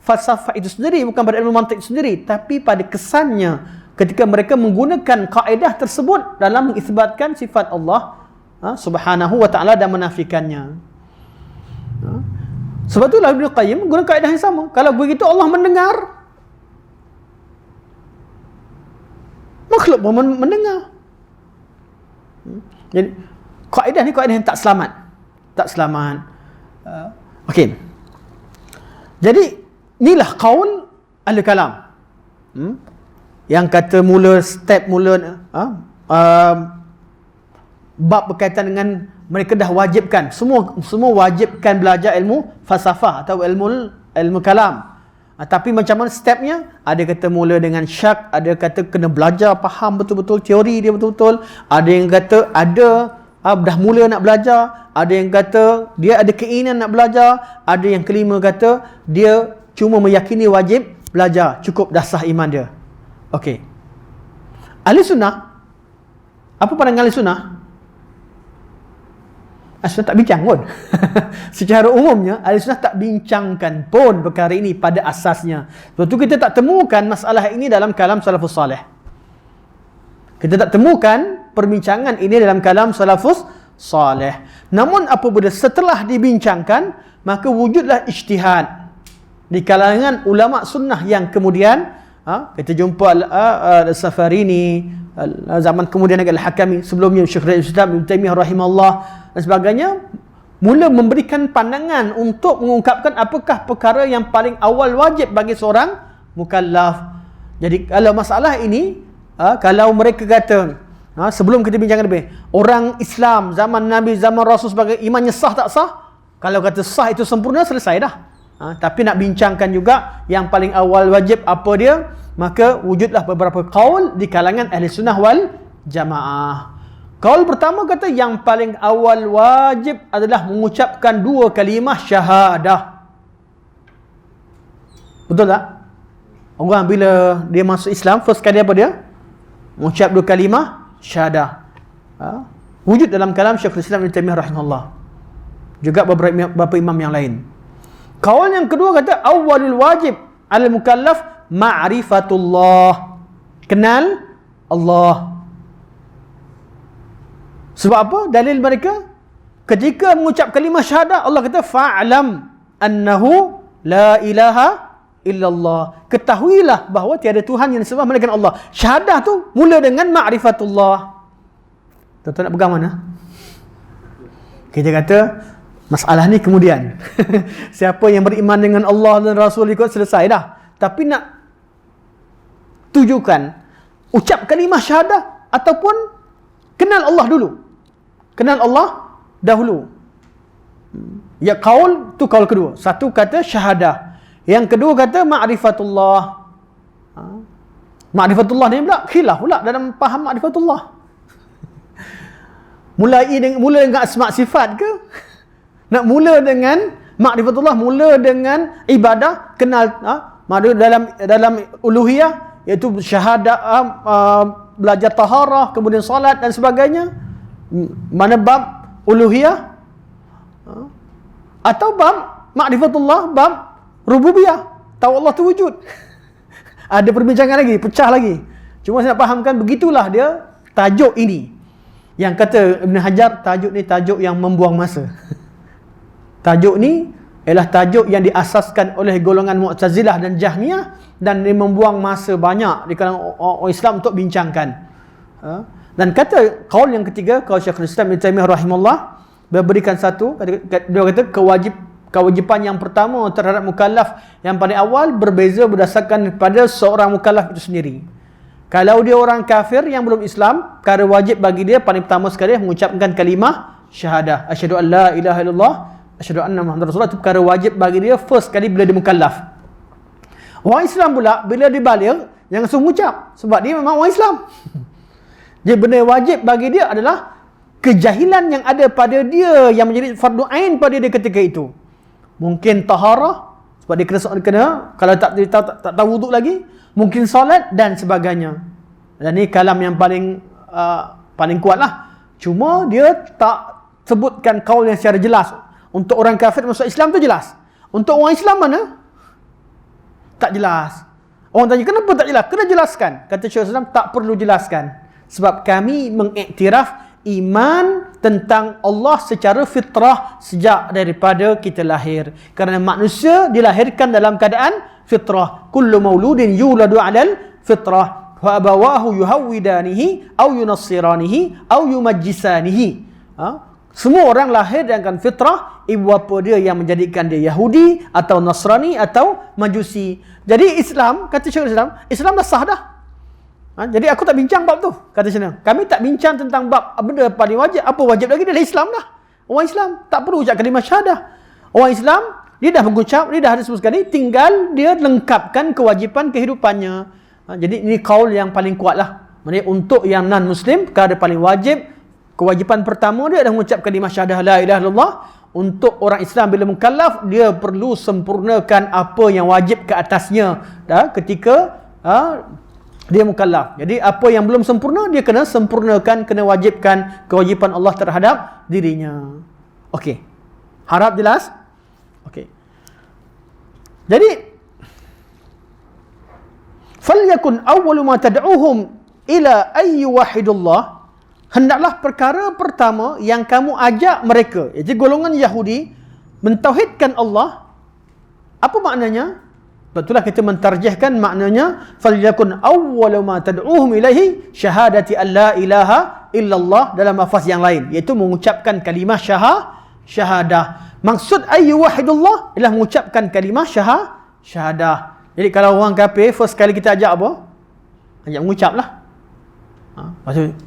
S1: falsafah itu sendiri, bukan pada ilmu mantik itu sendiri, tapi pada kesannya ketika mereka menggunakan kaedah tersebut dalam mengisbatkan sifat Allah subhanahu wa ta'ala dan menafikannya. Sebab itulah Ibn Qayyim guna kaedah yang sama. Kalau begitu Allah mendengar, makhluk pun mendengar. Jadi kaedah ni kaedah yang tak selamat. Tak selamat. Okey. Jadi inilah qaul ahli kalam. Yang kata step mula bab berkaitan dengan mereka dah wajibkan, semua wajibkan belajar ilmu falsafah atau ilmu kalam. Tapi macam mana stepnya? Ada kata mula dengan syak, ada kata kena belajar faham betul-betul teori dia betul-betul, ada yang kata dah mula nak belajar, ada yang kata dia ada keinginan nak belajar, ada yang kelima kata dia cuma meyakini wajib belajar, cukup dah sah iman dia. Okey. Ahli sunnah, apa pandangan ahli sunnah? Ahli sunnah tak bincang pun. Secara umumnya ahli sunnah tak bincangkan pun perkara ini pada asasnya. Sebab tu kita tak temukan masalah ini dalam kalam salafus salih. Kita tak temukan perbincangan ini dalam kalam salafus salih. Namun apabila setelah dibincangkan, maka wujudlah ijtihad di kalangan ulama sunnah yang kemudian kita jumpa Al-Safarini, zaman kemudian Al-Hakami, sebelumnya Syekhul Islam Ibn Taimiyah rahimahullah dan sebagainya, mula memberikan pandangan untuk mengungkapkan apakah perkara yang paling awal wajib bagi seorang mukallaf. Jadi kalau masalah ini, kalau mereka kata sebelum kita bincangkan lebih, orang Islam zaman Nabi, zaman Rasul sebagai imannya sah tak sah? Kalau kata sah itu sempurna, selesai dah. Tapi nak bincangkan juga yang paling awal wajib apa dia, maka wujudlah beberapa qaul di kalangan ahli sunnah wal jamaah. Qaul pertama kata yang paling awal wajib adalah mengucapkan 2 kalimah syahadah. Betul tak? Orang bila dia masuk Islam, first kali apa dia? Mengucap 2 kalimah syahadah. Wujud dalam kalam Syekhul Islam Ibn Taimiyah rahimahullah, juga beberapa imam yang lain. Kaul yang kedua kata awalul wajib al mukallaf ma'rifatullah, kenal Allah. Sebab apa? Dalil mereka ketika mengucap kalimah syahadah, Allah kata fa'lam annahu la ilaha illallah, ketahuilah bahawa tiada Tuhan yang disembah melainkan Allah. Syahadah tu mula dengan ma'rifatullah. Tuan-tuan nak pegang mana? Kita kata masalah ni kemudian siapa yang beriman dengan Allah dan Rasul ikut, selesai dah. Tapi nak tujukan ucap kalimah syahadah ataupun kenal Allah dulu, kenal Allah dahulu. Ya, qaul tu qaul kedua. Satu kata syahadah, yang kedua kata ma'rifatullah. Ma'rifatullah ni pula khilaf pula dalam faham ma'rifatullah. Mula dengan asma' sifat ke? Nak mula dengan ma'rifatullah, mula dengan ibadah, kenal dalam uluhiyah, iaitu syahadah, belajar taharah, kemudian solat dan sebagainya. Mana bab uluhiyah? Atau bab ma'rifatullah, bab rububiyah, tahu Allah tu wujud. Ada perbincangan lagi, pecah lagi. Cuma saya nak fahamkan begitulah dia tajuk ini. Yang kata Ibn Hajar, tajuk ni tajuk yang membuang masa. Tajuk ni ialah tajuk yang diasaskan oleh golongan Mu'tazilah dan Jahmiyah, dan dia membuang masa banyak di kalangan orang Islam untuk bincangkan. Dan kata qaul yang ketiga, qaul Syekhul Islam Ibn Taimiyah rahimahullah, berikan satu, dia kata kewajipan yang pertama terhadap mukallaf yang paling awal berbeza berdasarkan pada seorang mukallaf itu sendiri. Kalau dia orang kafir yang belum Islam, perkara wajib bagi dia paling pertama sekali mengucapkan kalimah syahadah, asyhadu an la ilaha illallah, asyhadu anna Muhammadar Rasulullah. Itu perkara wajib bagi dia first kali bila dia mukallaf. Orang Islam pula bila dia baligh jangan langsung mengucap, sebab dia memang orang Islam. Jadi benda wajib bagi dia adalah kejahilan yang ada pada dia yang menjadi fardu ain pada dia ketika itu. Mungkin taharah, sebab dia kena kalau tak tahu wuduk lagi, mungkin solat dan sebagainya. Dan ni kalam yang paling kuat lah. Cuma dia tak sebutkan kaul yang secara jelas. Untuk orang kafir masuk Islam tu jelas. Untuk orang Islam mana? Tak jelas. Orang tanya, kenapa tak jelas? Kena jelaskan. Kata Syekh Islam, tak perlu jelaskan. Sebab kami mengiktiraf iman tentang Allah secara fitrah sejak daripada kita lahir. Kerana manusia dilahirkan dalam keadaan fitrah. Kullu mauludin yuladu 'alal fitrah wa abawahu yuhawwidanihi aw yunassiranihi aw yumajjisanihi. Semua orang lahir dengan fitrah, ibu bapa dia yang menjadikan dia Yahudi atau Nasrani atau Majusi. Jadi Islam, kata Syekh Islam dah sah dah. Jadi aku tak bincang bab tu, kata Syekh. Kami tak bincang tentang bab benda paling wajib. Apa wajib lagi? Dia dah Islam dah. Orang Islam tak perlu ucap kalimah syahadah. Orang Islam, dia dah mengucap, dia dah ada semua sekali, tinggal dia lengkapkan kewajipan kehidupannya. Jadi ini kaul yang paling kuat lah. Maksudnya untuk yang non-Muslim, perkara paling wajib, kewajipan pertama dia adalah mengucap kalimah syahadah la ilaha illallah. Untuk orang Islam bila mukallaf, dia perlu sempurnakan apa yang wajib ke atasnya ketika dia mukallaf. Jadi apa yang belum sempurna, dia kena sempurnakan, kena wajibkan kewajipan Allah terhadap dirinya. Okey. Harap jelas? Okey. Jadi falyakun awwalu ma tad'uhum ila ayyi wahidullah, hendaklah perkara pertama yang kamu ajak mereka, iaitu golongan Yahudi, mentauhidkan Allah. Apa maknanya? Betullah kita mentarjihkan maknanya falyakun awwalu ma tad'uhum ilaihi syahadati an la ilaha illallah dalam lafaz yang lain, iaitu mengucapkan kalimah syahadah. Maksud ayyu wahidullah ialah mengucapkan kalimah syahadah. Jadi kalau orang kafir first kali kita ajak apa? Ajak mengucaplah.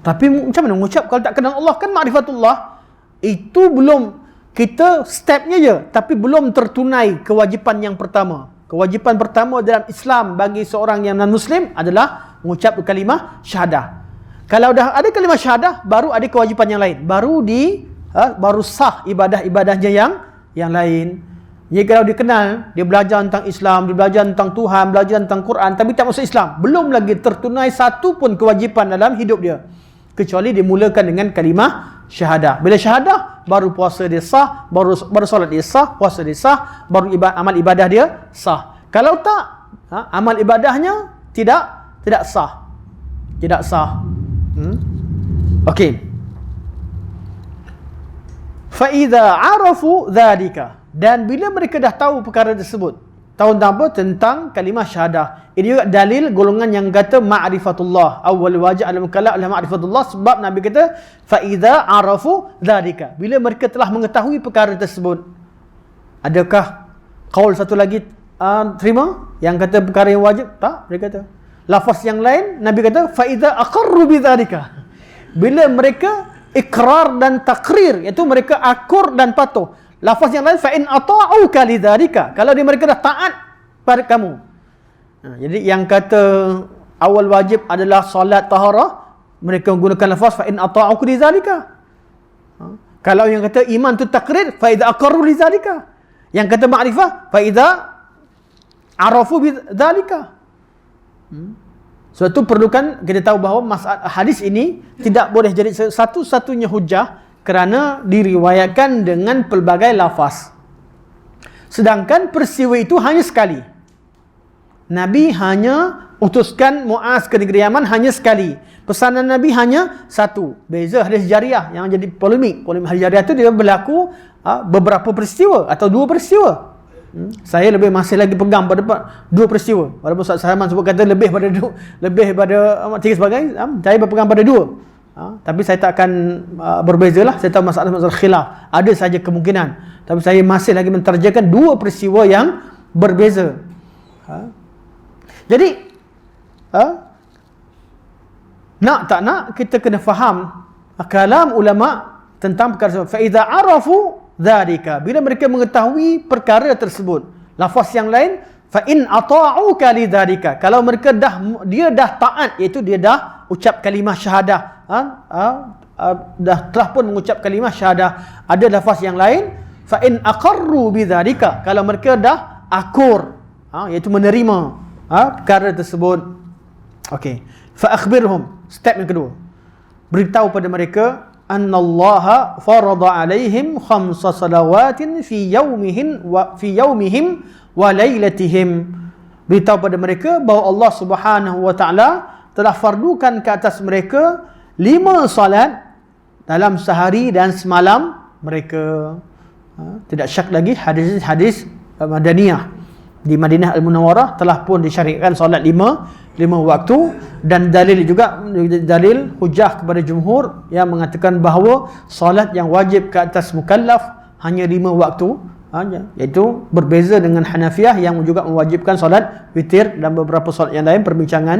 S1: Tapi macam mana mengucap kalau tak kenal Allah? Kan ma'rifatullah. Itu belum, kita stepnya je, tapi belum tertunai kewajipan yang pertama. Kewajipan pertama dalam Islam bagi seorang yang non-Muslim adalah mengucap kalimah syahadah. Kalau dah ada kalimah syahadah, baru ada kewajipan yang lain. Baru sah ibadah-ibadahnya yang lain. Jadi kalau dia kenal, dia belajar tentang Islam, dia belajar tentang Tuhan, belajar tentang Quran, tapi tak masuk Islam, belum lagi tertunai satu pun kewajipan dalam hidup dia, kecuali dia mulakan dengan kalimah syahadah. Bila syahadah, baru puasa dia sah, baru solat dia sah, puasa dia sah, baru amal ibadah dia sah. Kalau tak, amal ibadahnya tidak sah. Tidak sah. Okey. Fa idza arafu dzalika, dan bila mereka dah tahu perkara tersebut, tahu tentang apa? Tentang kalimah syahadah. Ini juga dalil golongan yang kata ma'rifatullah. Awwal wajib al-mukallaf adalah ma'rifatullah, sebab Nabi kata fa idza arafu dzalika, bila mereka telah mengetahui perkara tersebut. Adakah kaul satu lagi terima yang kata perkara yang wajib? Tak, dia kata. Lafaz yang lain Nabi kata fa idza aqarru bidzalika, bila mereka ikrar dan takrir, iaitu mereka akur dan patuh. Lafaz yang lain fa in ata'uka lidzalika, kalau mereka dah taat pada kamu. Jadi yang kata awal wajib adalah solat taharah, mereka menggunakan lafaz fa in ata'uka lidzalika. Kalau yang kata iman tu takrir, fa idza aqarru lidzalika. Yang kata ma'rifah, fa idza arafu bidzalika. Sebab itu perlukan kita tahu bahawa hadis ini tidak boleh jadi satu-satunya hujah, kerana diriwayatkan dengan pelbagai lafaz. Sedangkan peristiwa itu hanya sekali. Nabi hanya utuskan Muaz ke negeri Yaman hanya sekali. Pesanan Nabi hanya satu. Beza hadis jariah yang jadi polemik. Polemik hadis jariah itu dia berlaku beberapa peristiwa atau dua peristiwa. Saya masih lagi pegang pada dua peristiwa. Walaupun Ustaz Salman sebut kata lebih pada tiga sebagainya, saya berpegang pada dua. Tapi saya tak akan berbezalah. Saya tahu masalah khilaf, ada saja kemungkinan, tapi saya masih lagi menterjemahkan dua peristiwa yang berbeza. Jadi nak tak nak, kita kena faham kalam ulama tentang perkara fa idza arafu dzalika, bila mereka mengetahui perkara tersebut. Lafaz yang lain fa in ata'uka lidzalika, kalau mereka dia dah taat, iaitu dia dah ucap kalimah syahadah, telah pun mengucap kalimah syahadah. Ada lafaz yang lain fa in aqarru bidzalika, kalau mereka dah akur, iaitu menerima perkara tersebut. Okey. Fa akhbirhum, step yang kedua. Beritahu pada mereka annallaha farada alaihim khamsa salawatin fi yaumihim wa lailatihim. Beritahu pada mereka bahawa Allah Subhanahu wa taala telah fardukan ke atas mereka 5 salat dalam sehari dan semalam mereka. Tidak syak lagi hadis Madaniyah di Madinah Al-Munawwarah telah pun disyariatkan solat 5 waktu, dan dalil juga, dalil hujah kepada jumhur yang mengatakan bahawa solat yang wajib ke atas mukallaf hanya 5 waktu, iaitu berbeza dengan Hanafiyah yang juga mewajibkan solat witir dan beberapa solat yang lain. Perbincangan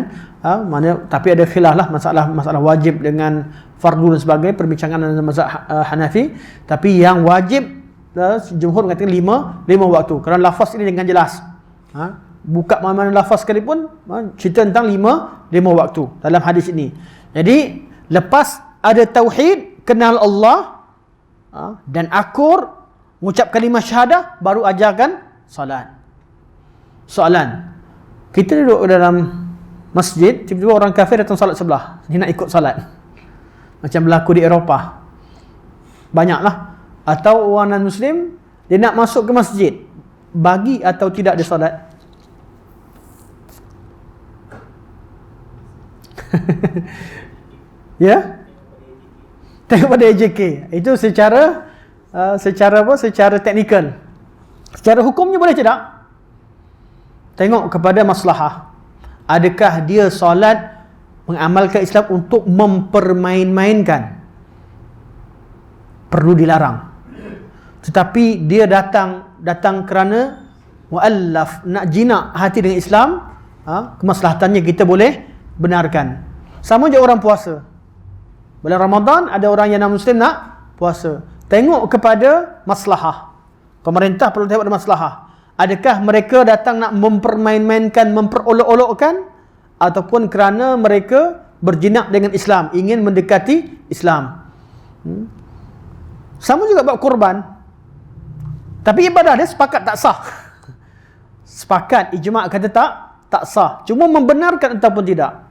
S1: tapi ada khilaf lah masalah wajib dengan fardu dan sebagainya, perbincangan dalam mazhab Hanafi. Tapi yang wajib jumhur mengatakan 5 waktu, kerana lafaz ini dengan jelas. Buka mana-mana lafaz sekalipun cerita tentang 5 waktu dalam hadis ini. Jadi lepas ada tauhid, kenal Allah, dan akur mengucap kalimah syahadah, baru ajarkan salat. Soalan, kita duduk dalam masjid, tiba-tiba orang kafir datang salat sebelah, dia nak ikut salat, macam berlaku di Eropah banyaklah. Atau orang non-Muslim, dia nak masuk ke masjid, bagi atau tidak dia solat? Ya? Tengok pada AJK. Itu secara teknikal. Secara hukumnya boleh tidak? Tengok kepada maslahah. Adakah dia solat mengamalkan Islam untuk mempermain-mainkan? Perlu dilarang. Tetapi dia datang kerana muallaf, nak jinak hati dengan Islam, kemaslahatannya kita boleh benarkan. Sama je orang puasa. Bulan Ramadan ada orang yang non-Muslim nak puasa. Tengok kepada maslahah. Pemerintah perlu tengok pada maslahah. Adakah mereka datang nak mempermain-mainkan, memperolok-olokkan, ataupun kerana mereka berjinak dengan Islam, ingin mendekati Islam. Sama juga bab korban. Tapi ibadah dia sepakat tak sah. Sepakat, ijma' kata tak sah. Cuma membenarkan ataupun tidak.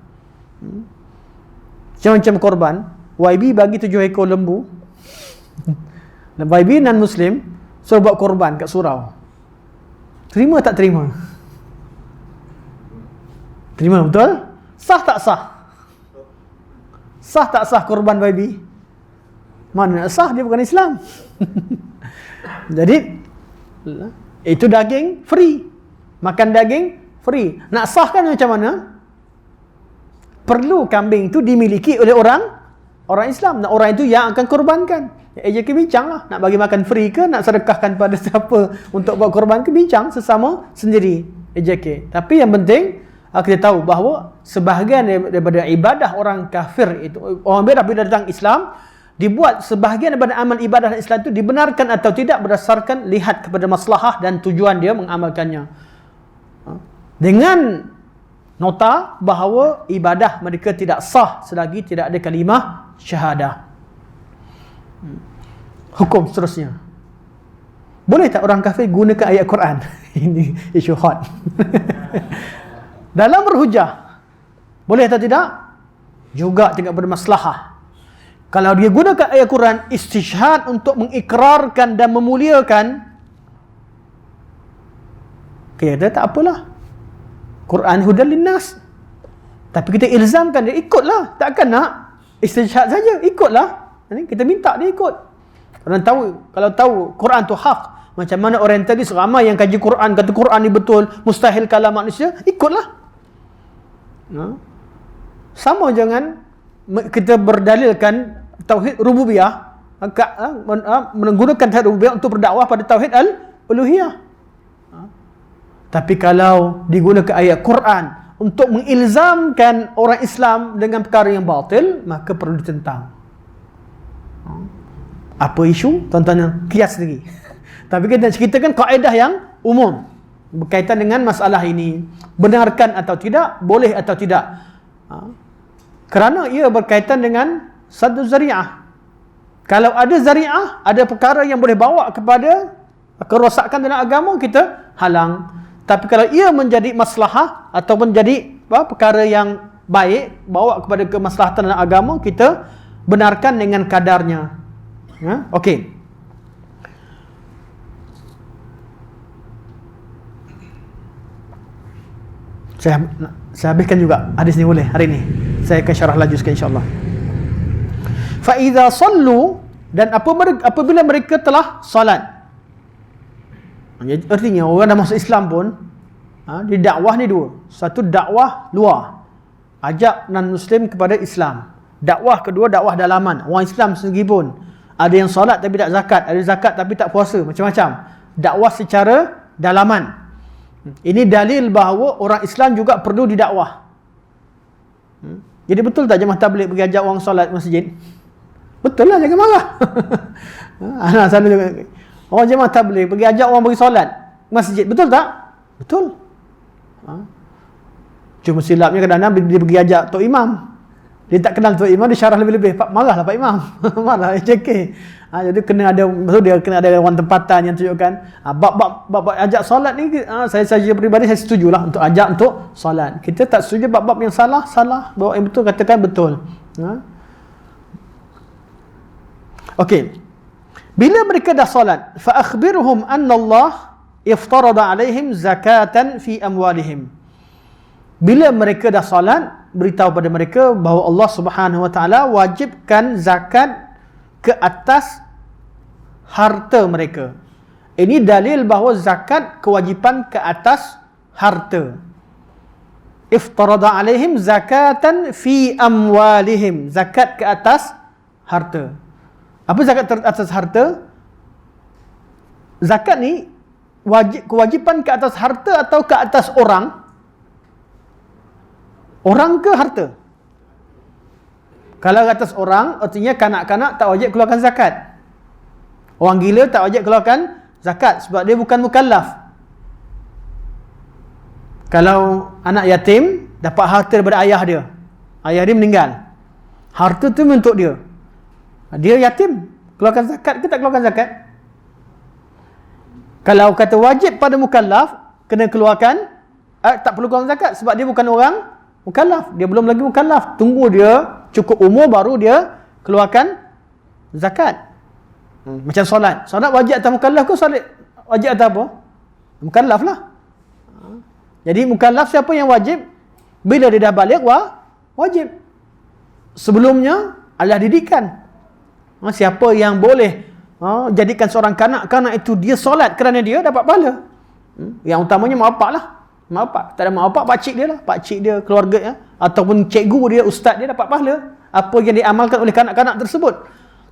S1: Macam korban, YB bagi 7 ekor lembu. YB non-Muslim suruh buat korban kat surau. Terima tak terima? Terima betul? Sah tak sah? Sah tak sah korban YB? Mana nak sah, dia bukan Islam. Jadi itu daging free, makan daging free. Nak sahkan macam mana? Perlu kambing itu dimiliki oleh orang Islam, dan orang itu yang akan korbankan. AJK bincang lah, nak bagi makan free ke, nak sedekahkan pada siapa untuk buat korban ke, bincang sesama sendiri AJK. Tapi yang penting kita tahu bahawa sebahagian daripada ibadah orang kafir itu, orang beda bila datang Islam, dibuat sebahagian daripada amal ibadah Islam itu dibenarkan atau tidak berdasarkan lihat kepada maslahah dan tujuan dia mengamalkannya. Dengan nota bahawa ibadah mereka tidak sah selagi tidak ada kalimah syahadah. Hukum seterusnya. Boleh tak orang kafir gunakan ayat Quran? Ini isu hot. Dalam berhujah. Boleh atau tidak? Juga tidak bermaslahah. Kalau dia gunakan ayat Quran istishhad untuk mengikrarkan dan memuliakan, kata tak apalah. Quran hudan linnas. Tapi kita ilzamkan dia, ikutlah. Takkan nak istishhad saja, ikutlah. Kita minta dia ikut. Kalau tahu Quran tu hak, macam mana orientalis ramai yang kaji Quran kata Quran ni betul, mustahil kalam manusia, ikutlah. Sama jangan kita berdalilkan tauhid rububiyah, menggunakan tauhid rububiyah untuk berdakwah pada tauhid al-uluhiyah. Tapi kalau digunakan ayat Quran untuk mengilzamkan orang Islam dengan perkara yang batil, maka perlu ditentang. Apa isu? Tuan-tuan kias sendiri. Tapi kita nak ceritakan kaedah yang umum berkaitan dengan masalah ini. Benarkan atau tidak, boleh atau tidak. Kerana ia berkaitan dengan saddu zari'ah. Kalau ada zari'ah, ada perkara yang boleh bawa kepada kerosakan dalam agama, kita halang. Tapi kalau ia menjadi maslahah ataupun menjadi perkara yang baik, bawa kepada kemaslahatan dalam agama, kita benarkan dengan kadarnya. Okey. Saya habiskan juga hadis ni boleh hari ni. Saya akan syarah laju sikit insya-Allah. Fa idza sallu, dan apabila mereka telah salat. Artinya orang dah masuk Islam pun, di dakwah ni dua. Satu dakwah luar, ajak non muslim kepada Islam. Dakwah kedua, dakwah dalaman. Orang Islam sendiri pun ada yang solat tapi tak zakat, ada zakat tapi tak puasa, macam-macam. Dakwah secara dalaman. Ini dalil bahawa orang Islam juga perlu didakwah. Jadi betul tak jemaah tabligh pergi ajak orang solat masjid? Betul lah, jangan marah. Anak sana juga. Orang jemaah tabligh pergi ajak orang pergi solat masjid, betul tak? Betul. Cuma silapnya kadang-kadang dia pergi ajak Tok Imam. Dia tak kenal Tok Imam, dia syarah lebih-lebih. Pak, marahlah Pak Imam. Marah, cekeh. Jadi kena ada, betul, dia kena ada orang tempatan yang tunjukkan. Bab ajak solat ni, saya saja peribadi saya setujulah untuk ajak untuk solat. Kita tak setuju bab-bab yang salah. Bab yang betul, katakan betul. Okey. Bila mereka dah solat, fa akhbirhum anna Allah iftarada alaihim zakatan fi amwalihim. Bila mereka dah solat, beritahu pada mereka bahawa Allah Subhanahu wa taala wajibkan zakat ke atas harta mereka. Ini dalil bahawa zakat kewajipan ke atas harta. Iftarada alaihim zakatan fi amwalihim. Zakat ke atas harta. Apa zakat atas harta? Zakat ni kewajipan ke atas harta atau ke atas orang? Orang ke harta? Kalau ke atas orang, artinya kanak-kanak tak wajib keluarkan zakat. Orang gila tak wajib keluarkan zakat sebab dia bukan mukallaf. Kalau anak yatim dapat harta daripada ayah dia, ayah dia meninggal, harta tu untuk dia. Dia yatim, keluarkan zakat ke tak keluarkan zakat? Kalau kata wajib pada mukallaf, kena keluarkan, tak perlu keluarkan zakat sebab dia bukan orang mukallaf. Dia belum lagi mukallaf. Tunggu dia cukup umur baru dia keluarkan zakat. Macam solat. Solat wajib atas mukallaf ke solat wajib atas apa? Mukallaf lah. Jadi mukallaf siapa yang wajib? Bila dia dah balik, wajib. Sebelumnya adalah didikan. Siapa yang boleh jadikan seorang kanak-kanak itu dia solat kerana dia dapat pahala. Yang utamanya mak bapak lah. Mak bapak. Tak ada mak bapak, pakcik dia lah. Pakcik dia, keluarga dia. Ataupun cikgu dia, ustaz dia dapat pahala. Apa yang diamalkan oleh kanak-kanak tersebut.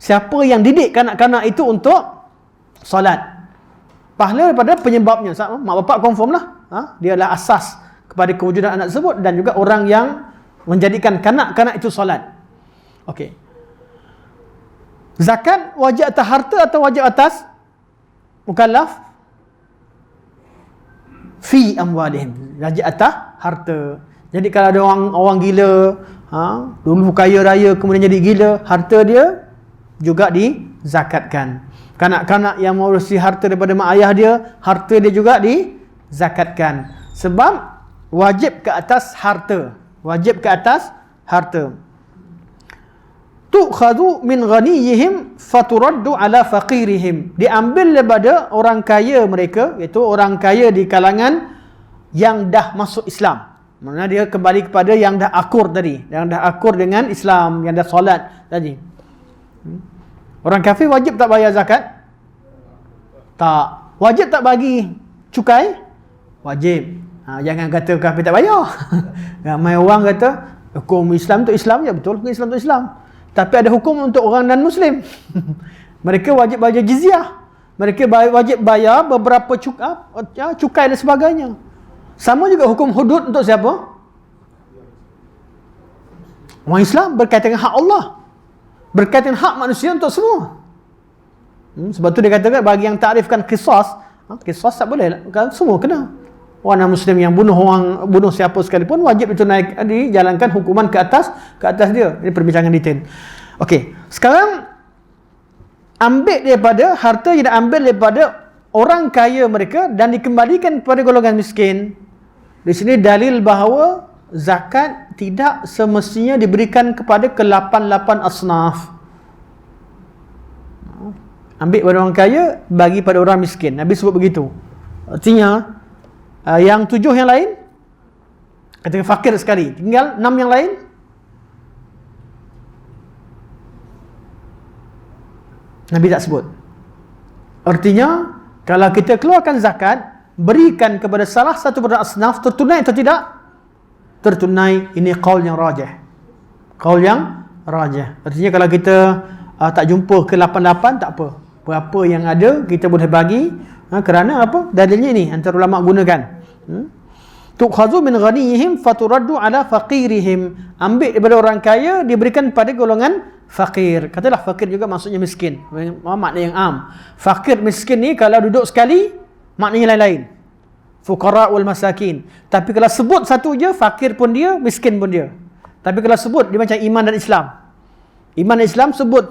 S1: Siapa yang didik kanak-kanak itu untuk solat. Pahala daripada penyebabnya. Mak bapak confirm lah. Dia adalah asas kepada kewujudan anak tersebut. Dan juga orang yang menjadikan kanak-kanak itu solat. Okey. Zakat wajib atas harta atau wajib atas mukallaf? Fi amwalihim. Wajib atas harta. Jadi kalau ada orang gila, dulu kaya raya kemudian jadi gila, harta dia juga dizakatkan. Kanak-kanak yang mengurusi harta daripada mak ayah dia, harta dia juga dizakatkan. Sebab wajib ke atas harta. Wajib ke atas harta. Tu'khadhu min ghaniyihim faturaddu ala faqirihim. Diambil daripada orang kaya mereka, iaitu orang kaya di kalangan yang dah masuk Islam. Maksudnya dia kembali kepada yang dah akur tadi, yang dah akur dengan Islam, yang dah solat tadi. Orang kafir wajib tak bayar zakat? Tak. Wajib tak bagi cukai? Wajib. Jangan kata kafir tak bayar. Ramai orang kata hukum Islam tu Islam, ya betul, hukum Islam tu Islam. Tapi ada hukum untuk orang non-Muslim. Mereka wajib bayar jizyah. Mereka wajib bayar beberapa cukai dan sebagainya. Sama juga hukum hudud untuk siapa? Orang Islam berkaitan dengan hak Allah. Berkaitan dengan hak manusia untuk semua. Sebab tu dia katakan bagi yang takrifkan qisas, qisas tak boleh. Semua kena. Orang non-Muslim yang bunuh siapa sekalipun wajib itu naik dijalankan hukuman ke atas dia. Ini perbincangan detail. Okey, sekarang ambil daripada harta yang diambil daripada orang kaya mereka dan dikembalikan kepada golongan miskin. Di sini dalil bahawa zakat tidak semestinya diberikan kepada ke-8 asnaf. Ambil pada orang kaya, bagi pada orang miskin. Nabi sebut begitu. Artinya yang 7 yang lain, kata fakir sekali, tinggal 6 yang lain. Nabi tak sebut. Artinya kalau kita keluarkan zakat, berikan kepada salah satu pada asnaf, tertunai atau tidak? Tertunai. Ini qaul yang rajih. Qaul yang rajih. Artinya kalau kita tak jumpa ke 88, tak apa. Berapa yang ada kita boleh bagi, kerana apa? Dalilnya ini antara ulama gunakan. Tukhadhu min ghaniyihim faturaddu ala faqirihim. Ambil daripada orang kaya, diberikan pada golongan fakir. Katalah fakir juga maksudnya miskin. Makna yang am. Fakir miskin ni kalau duduk sekali, maknanya lain-lain. Fuqara wal masakin. Tapi kalau sebut satu je, fakir pun dia, miskin pun dia. Tapi kalau sebut, dia macam iman dan Islam. Iman dan Islam sebut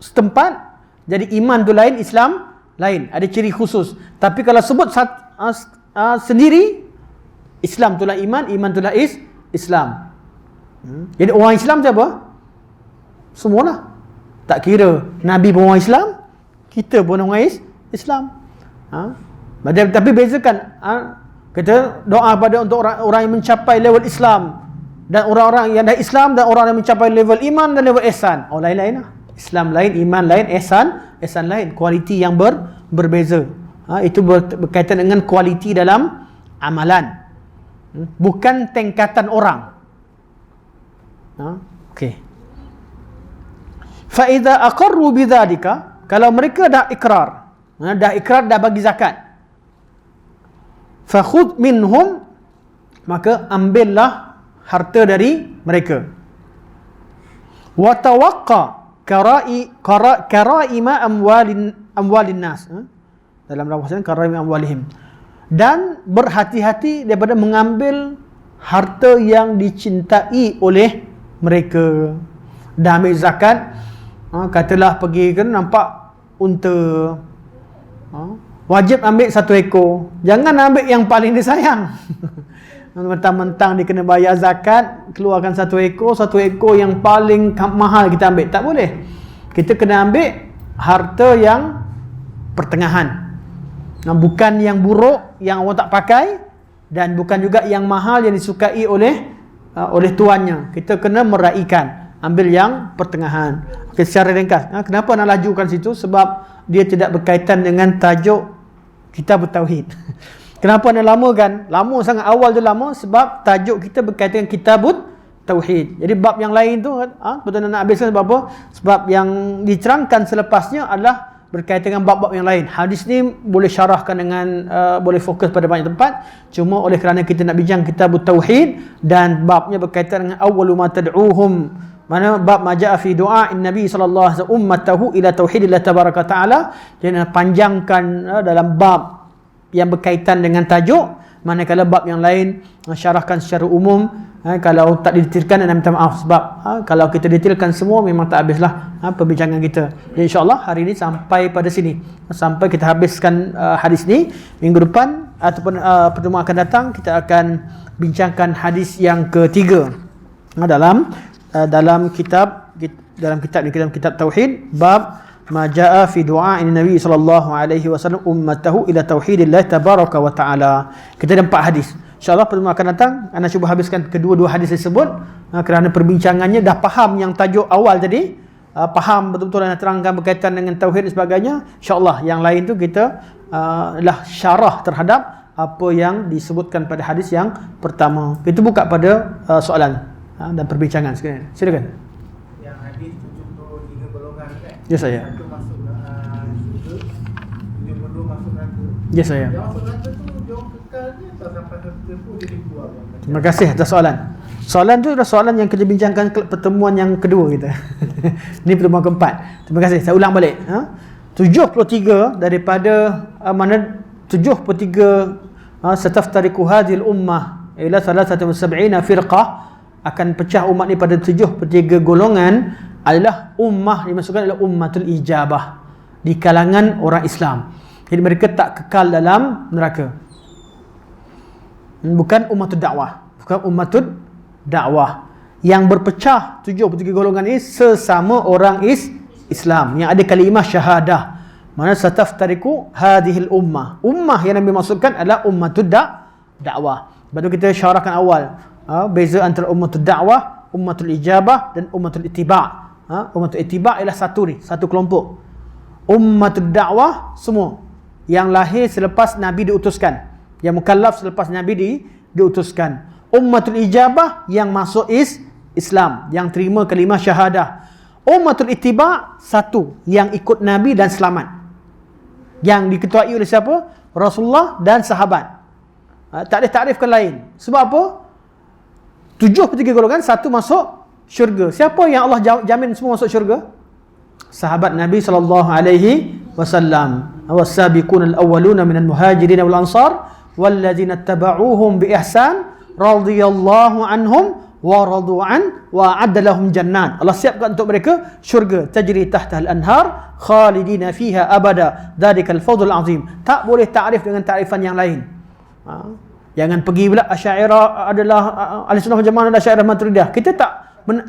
S1: setempat, jadi iman tu lain, Islam lain. Ada ciri khusus. Tapi kalau sebut sendiri, Islam tu lah iman, iman tu lah Islam. Jadi orang Islam siapa? Semualah. Tak kira Nabi pun orang Islam, kita pun orang Islam. Tapi bezakan, kita doa pada untuk orang yang mencapai level Islam, dan orang-orang yang dah Islam, dan orang yang mencapai level iman dan level ihsan. Oh, lain-lain lah. Islam lain, iman lain, ihsan lain. Kualiti yang berbeza. Itu berkaitan dengan kualiti dalam amalan, bukan tingkatan orang. Okey. Fa idza aqarru bidzalika, kalau mereka dah ikrar, dah bagi zakat, fakhudh minhum, maka ambillah harta dari mereka. Wa tawaqqa karaima amwalin nas. Dalam lafazan karaima amwalihim. Dan berhati-hati daripada mengambil harta yang dicintai oleh mereka. Dah ambil zakat, katalah pergi kan nampak unta, wajib ambil 1 ekor. Jangan ambil yang paling disayang. Mentang-mentang dia kena bayar zakat, keluarkan 1 ekor, 1 ekor yang paling mahal kita ambil. Tak boleh. Kita kena ambil harta yang pertengahan. Bukan yang buruk, yang orang tak pakai, dan bukan juga yang mahal yang disukai oleh tuannya. Kita kena meraihkan. Ambil yang pertengahan. Okay, secara ringkas, kenapa nak lajukan situ? Sebab dia tidak berkaitan dengan tajuk kitab tauhid. Kenapa nak lamakan? Lama sangat, awal tu lama sebab tajuk kita berkaitan dengan kitab tauhid. Jadi bab yang lain tu betul nak habiskan sebab apa? Sebab yang diterangkan selepasnya adalah berkaitan dengan bab-bab yang lain. Hadis ni boleh syarahkan dengan boleh fokus pada banyak tempat. Cuma oleh kerana kita nak bincang kitab tauhid dan babnya berkaitan dengan awwalu ma tad'uhum, mana bab maja'a fi du'a Nabi sallallahu alaihi wasallam ummatahu ila tauhidillah tabaraka taala. Jadi panjangkan dalam bab yang berkaitan dengan tajuk, manakala bab yang lain syarahkan secara umum. Kalau tak didetailkan, dan minta maaf sebab kalau kita detailkan semua memang tak habislah perbincangan kita. Jadi insya-Allah hari ini sampai pada sini, sampai kita habiskan hadis ni. Minggu depan ataupun pertemuan akan datang kita akan bincangkan hadis yang ketiga dalam kitab tauhid, bab ma jaa fi du'a Nabi sallallahu alaihi wasallam ummatahu ila tauhidillah tabaraka wa taala. Kita ada 4 hadis. InsyaAllah pertemuan akan datang anda cuba habiskan kedua-dua hadis tersebut, kerana perbincangannya dah faham yang tajuk awal tadi, faham betul-betul dan terangkan berkaitan dengan tauhid dan sebagainya. InsyaAllah yang lain tu kita adalah syarah terhadap apa yang disebutkan pada hadis yang pertama. Kita buka pada soalan dan perbincangan sekalian. Silakan.
S2: Yang hadis 73 golongan kan?
S1: Ya saya.
S2: Satu masuk syurga, 72 masuk neraka.
S1: Ya saya.
S2: Yang masuk neraka tu dia kekalnya atau sampai neraka pun dia dikeluar?
S1: Terima kasih atas soalan. Soalan tu adalah soalan yang kita bincangkan pertemuan yang kedua kita. Ini pertemuan keempat. Terima kasih. Saya ulang balik. 73 daripada 73 sataftariqu hadhil ummah ila 73 firqah, akan pecah umat ni pada 73 golongan, adalah ummah dimaksudkan adalah ummatul ijabah, di kalangan orang Islam. Jadi mereka tak kekal dalam neraka. Bukan ummatul dakwah. bukan ummatud dakwah. Yang berpecah 73 golongan ini sesama orang Islam yang ada kalimah syahadah. Mana sataftariku hadhil ummah. Ummah yang Nabi maksudkan adalah ummatud dakwah. Sebab tu kita syarahkan awal beza antara ummatud dakwah, ummatul ijabah dan ummatul ittiba'. Ummatul ittiba' ialah satu kelompok. Ummatud dakwah semua yang lahir selepas Nabi diutuskan, yang mukallaf selepas Nabi diutuskan. Ummatul ijabah yang masuk Islam, yang terima kalimah syahadah. Ummatul ittiba' satu yang ikut Nabi dan selamat, yang diketuai oleh siapa? Rasulullah dan sahabat. Tak ada takrifkan lain. Sebab apa? 73 golongan, satu masuk syurga. Siapa yang Allah jamin semua masuk syurga? Sahabat Nabi sallallahu alaihi wasallam. Was-sabiqun al-awwaluna minal muhajirin wal ansar walladzina ittaba'uuhum bi ihsan radhiyallahu anhum wa radu an wa a'adda lahum jannat. Allah siapkan untuk mereka syurga tajri tahta al-anhar khalidina fiha abada. Dzalikal fawzul azim. Tak boleh takrif dengan takrifan yang lain. Jangan pergi pula Asy'ariyah adalah ahli sunnah wal jamaah dan Asy'ariyah Maturidiyah. Kita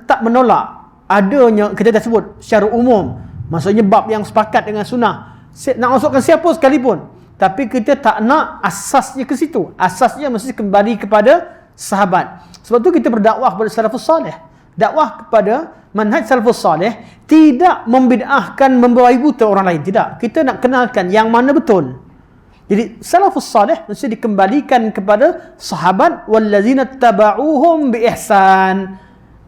S1: tak menolak adanya, kita dah sebut secara umum, maksudnya bab yang sepakat dengan sunnah, nak masukkan siapa sekalipun, tapi kita tak nak asasnya ke situ. Asasnya mesti kembali kepada sahabat. Sebab tu kita berdakwah kepada salafus salih. Dakwah kepada manhaj salafus salih tidak membid'ahkan, membawa buta orang lain, tidak. Kita nak kenalkan yang mana betul. Jadi salafus salih mesti dikembalikan kepada sahabat, wallazina tabauhum bi ihsan.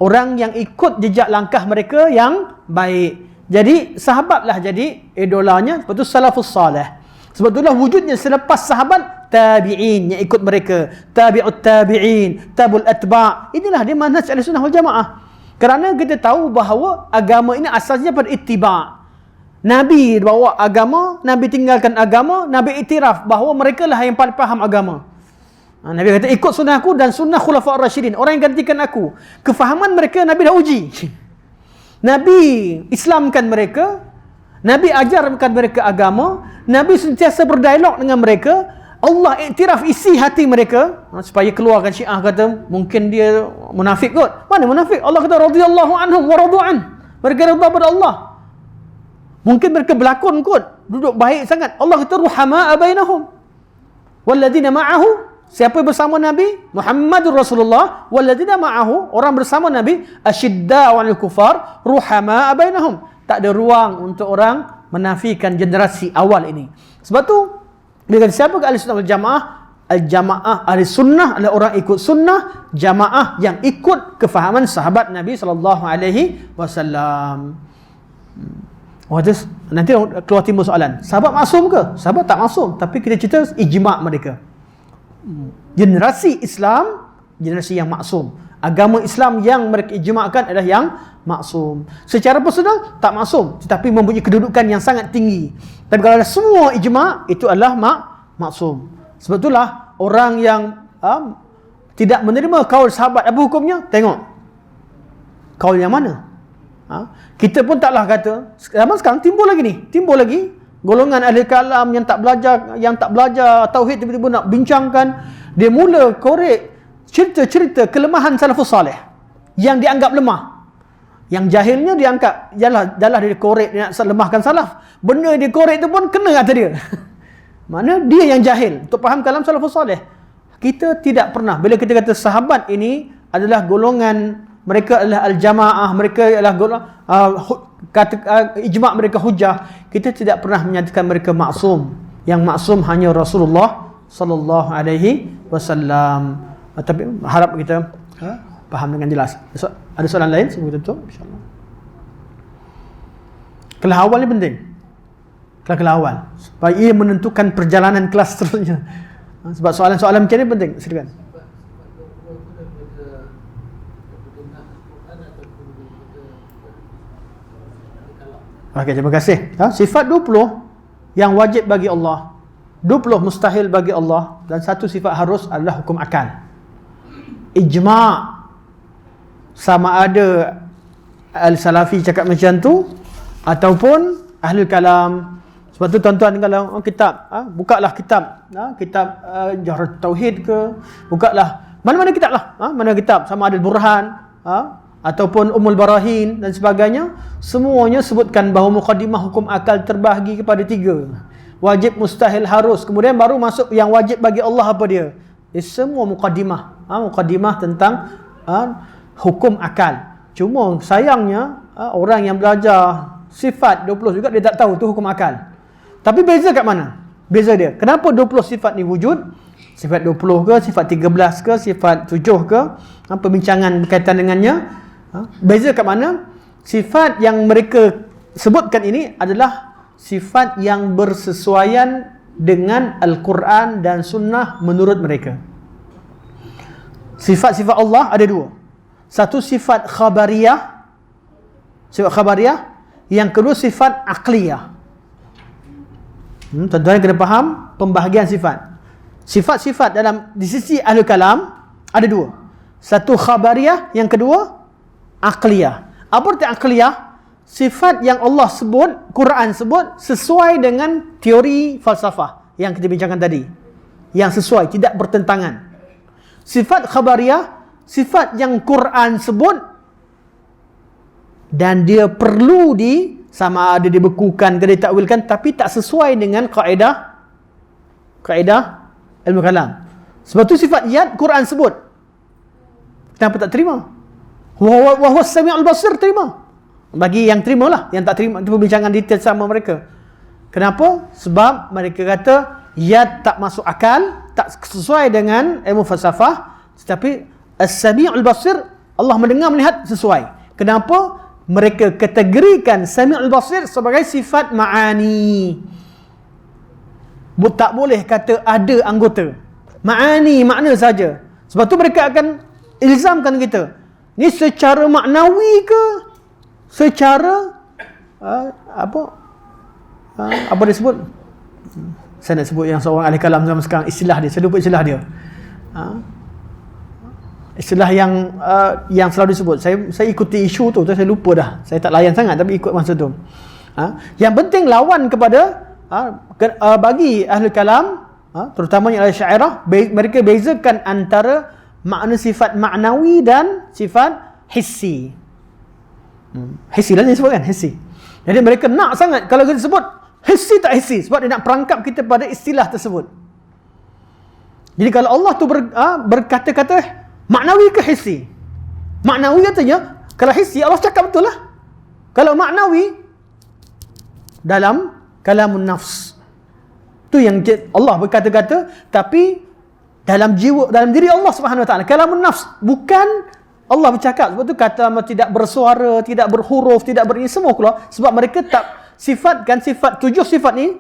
S1: Orang yang ikut jejak langkah mereka yang baik. Jadi sahabatlah jadi idolanya. Sebab tu salafus salih. Sebab itulah wujudnya selepas sahabat tabi'in yang ikut mereka, tabi'ut tabi'in, tabul atba'. Inilah dia manhaj Ahlussunnah wal Jamaah. Kerana kita tahu bahawa agama ini asasnya pada ittiba'. Nabi bawa agama, Nabi tinggalkan agama, Nabi iktiraf bahawa mereka lah yang paling faham agama. Nabi kata ikut sunnah aku dan sunnah khulafa'ur rasyidin, orang yang gantikan aku. Kefahaman mereka Nabi dah uji. Nabi Islamkan mereka, Nabi ajarkan mereka agama, Nabi sentiasa berdialog dengan mereka. Allah iktiraf isi hati mereka, supaya keluarkan Syiah kata mungkin dia munafik kot. Mana munafik? Allah kata radhiyallahu anhum wa radu'an. Mereka redha pada Allah. Mungkin mereka berlakon kot, duduk baik sangat. Allah kata ruhama'a bainahum walladzina ma'ahu. Siapa bersama Nabi? Muhammadur Rasulullah. Walladzina ma'ahu, orang bersama Nabi, asyidda'u 'alal kufar, ruhama'a bainahum. Tak ada ruang untuk orang menafikan generasi awal ini. Sebab tu bila siapa ke ahli sunnah wal jamaah? Al-jamaah ahli sunnah adalah orang ikut sunnah, jamaah yang ikut kefahaman sahabat Nabi sallallahu alaihi wasallam. Nanti keluar timbul soalan, sahabat maksum ke? Sahabat tak maksum, tapi kita cerita ijma' mereka. Generasi Islam, generasi yang maksum. Agama Islam yang mereka ijma'kan adalah yang maksum. Secara personal tak maksum, tetapi mempunyai kedudukan yang sangat tinggi. Tapi kalau ada semua ijma', itu adalah maksum. Sebab itulah orang yang tidak menerima kaul sahabat, apa hukumnya? Tengok kaul yang mana. Kita pun taklah kata, zaman sekarang timbul lagi golongan ahli kalam yang tak belajar tauhid, tiba-tiba nak bincangkan, dia mula korek cerita-cerita kelemahan salafus salih yang dianggap lemah. Yang jahilnya diangkat, jalah dia korek, dia nak lemahkan salaf. Benda dia korek tu pun kena kata dia. Mana dia yang jahil untuk faham kalam salafus salih. Kita tidak pernah, bila kita kata sahabat ini adalah golongan, mereka adalah al-jamaah, mereka adalah ijma' mereka hujah, kita tidak pernah menyatakan mereka maksum. Yang maksum hanya Rasulullah sallallahu alaihi wasallam. Tapi harap kita faham dengan jelas. Ada soalan lain sebelum kita tutup insya-Allah. Kelas awal ni penting. Kelas awal supaya ia menentukan perjalanan kelas seterusnya. Sebab soalan-soalan macam ni penting. Silakan. Okey, terima kasih. Sifat 20 yang wajib bagi Allah, 20 mustahil bagi Allah, dan satu sifat harus adalah hukum akal. Ijma'. Sama ada al-salafi cakap macam tu ataupun ahli kalam. Sebab tu tuan-tuan kalau kitab, bukalah kitab Jawharatul Tauhid ke, bukalah Mana-mana kitab lah. Mana kitab, sama ada Burhan, ataupun Ummul Barahin dan sebagainya, semuanya sebutkan bahawa muqaddimah hukum akal terbahagi kepada 3. Wajib, mustahil, harus. Kemudian baru masuk yang wajib bagi Allah apa dia? Semua muqaddimah. Muqaddimah tentang hukum akal. Cuma sayangnya orang yang belajar sifat 20 juga dia tak tahu tu hukum akal. Tapi beza kat mana? Beza dia. Kenapa 20 sifat ni wujud? Sifat 20 ke, sifat 13 ke, sifat 7 ke, perbincangan berkaitan dengannya. Beza kat mana? Sifat yang mereka sebutkan ini adalah sifat yang bersesuaian dengan Al-Quran dan Sunnah menurut mereka. Sifat-sifat Allah ada 2. Satu sifat khabariyah, sifat khabariyah. Yang kedua sifat aqliyah. Tuan-tuan kena faham pembahagian sifat. Sifat-sifat di sisi ahli kalam ada 2. Satu khabariyah, yang kedua aqliyah. Apa arti aqliyah? Sifat yang Allah sebut, Quran sebut sesuai dengan teori falsafah yang kita bincangkan tadi. Yang sesuai, tidak bertentangan. Sifat khabariyah, sifat yang Quran sebut dan dia perlu sama ada dibekukan ke ditakwilkan, tapi tak sesuai dengan kaedah ilmu kalam. Sebab tu sifat yad Quran sebut. Kenapa tak terima? Wa huwa as-sami'ul basir, terima. Bagi yang terima lah, yang tak terima itu perbincangan detail sama mereka. Kenapa? Sebab mereka kata yad tak masuk akal, tak sesuai dengan ilmu falsafah, tetapi as-sami'ul basir, Allah mendengar melihat sesuai. Kenapa? Mereka kategorikan sami'ul basir sebagai sifat ma'ani. Tak boleh kata ada anggota. Ma'ani, makna saja. Sebab tu mereka akan ilzamkan kita. Ni secara maknawi ke? Secara apa dia sebut? Saya nak sebut yang seorang ahli kalam zaman sekarang, istilah dia, saya lupa istilah dia. Istilah yang selalu disebut. Saya ikuti isu tu, saya lupa dah. Saya tak layan sangat tapi ikut masa tu. Yang penting lawan kepada bagi ahli kalam, terutamanya ahli syairah, mereka bezakan antara makna sifat maknawi dan sifat hissi. Hissi lah dia sebut kan, hissi. Jadi mereka nak sangat kalau kita sebut hissi tak hissi, sebab dia nak perangkap kita pada istilah tersebut. Jadi kalau Allah tu berkata-kata maknawi ke hissi? Maknawi katanya, kalau hissi Allah cakap betul lah. Kalau maknawi dalam kalamun nafs, tu yang Allah berkata-kata, tapi dalam jiwa, dalam diri Allah Subhanahu Wa Taala, kalamun nafs, bukan Allah bercakap. Sebab tu kata tidak bersuara, tidak berhuruf, tidak berini, semua keluar. Sebab mereka tak sifatkan sifat 7 sifat ni,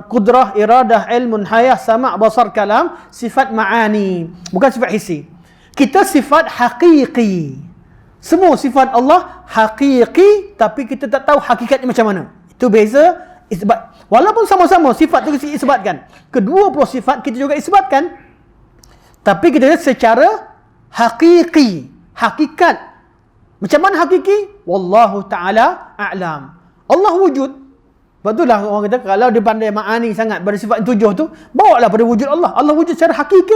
S1: qudrah, iradah, ilmun, hayah, sama', basar, kalam, sifat ma'ani, bukan sifat hissi. Kita sifat haqiqi. Semua sifat Allah haqiqi, tapi kita tak tahu hakikatnya macam mana. Itu beza isbat. Walaupun sama-sama sifat itu isbatkan, kedua-dua sifat kita juga isbatkan, tapi kita lihat secara haqiqi, hakikat. Macam mana hakiki? Wallahu ta'ala a'lam. Allah wujud. Sebab itulah orang kata kalau dia pandai ma'ani sangat pada sifat 7 tu, bawa lah pada wujud Allah. Allah wujud secara hakiki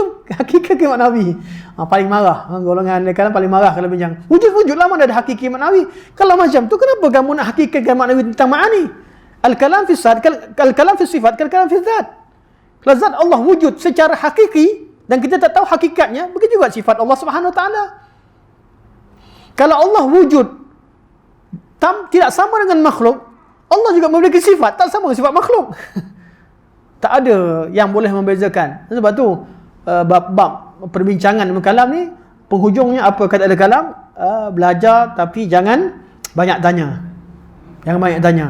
S1: maknawi. Paling marah golongan kadang paling marah kalau bincang wujud lah, mana ada hakiki maknawi. Kalau macam tu, kenapa kamu nak hakikatkan maknawi tentang ma'ani? Al-kalam fi sifat, al-kalam fi sifat, al-kalam fi zat. Kalau zat Allah wujud secara hakiki dan kita tak tahu hakikatnya, begitu juga sifat Allah Subhanahu Wa Taala. Kalau Allah wujud tidak sama dengan makhluk, Allah juga memiliki sifat tak sama dengan sifat makhluk. Tak ada yang boleh membezakan. Sebab tu bab perbincangan ilmu kalam ni, penghujungnya apa kata ilmu kalam? Belajar tapi jangan banyak tanya. Jangan banyak tanya.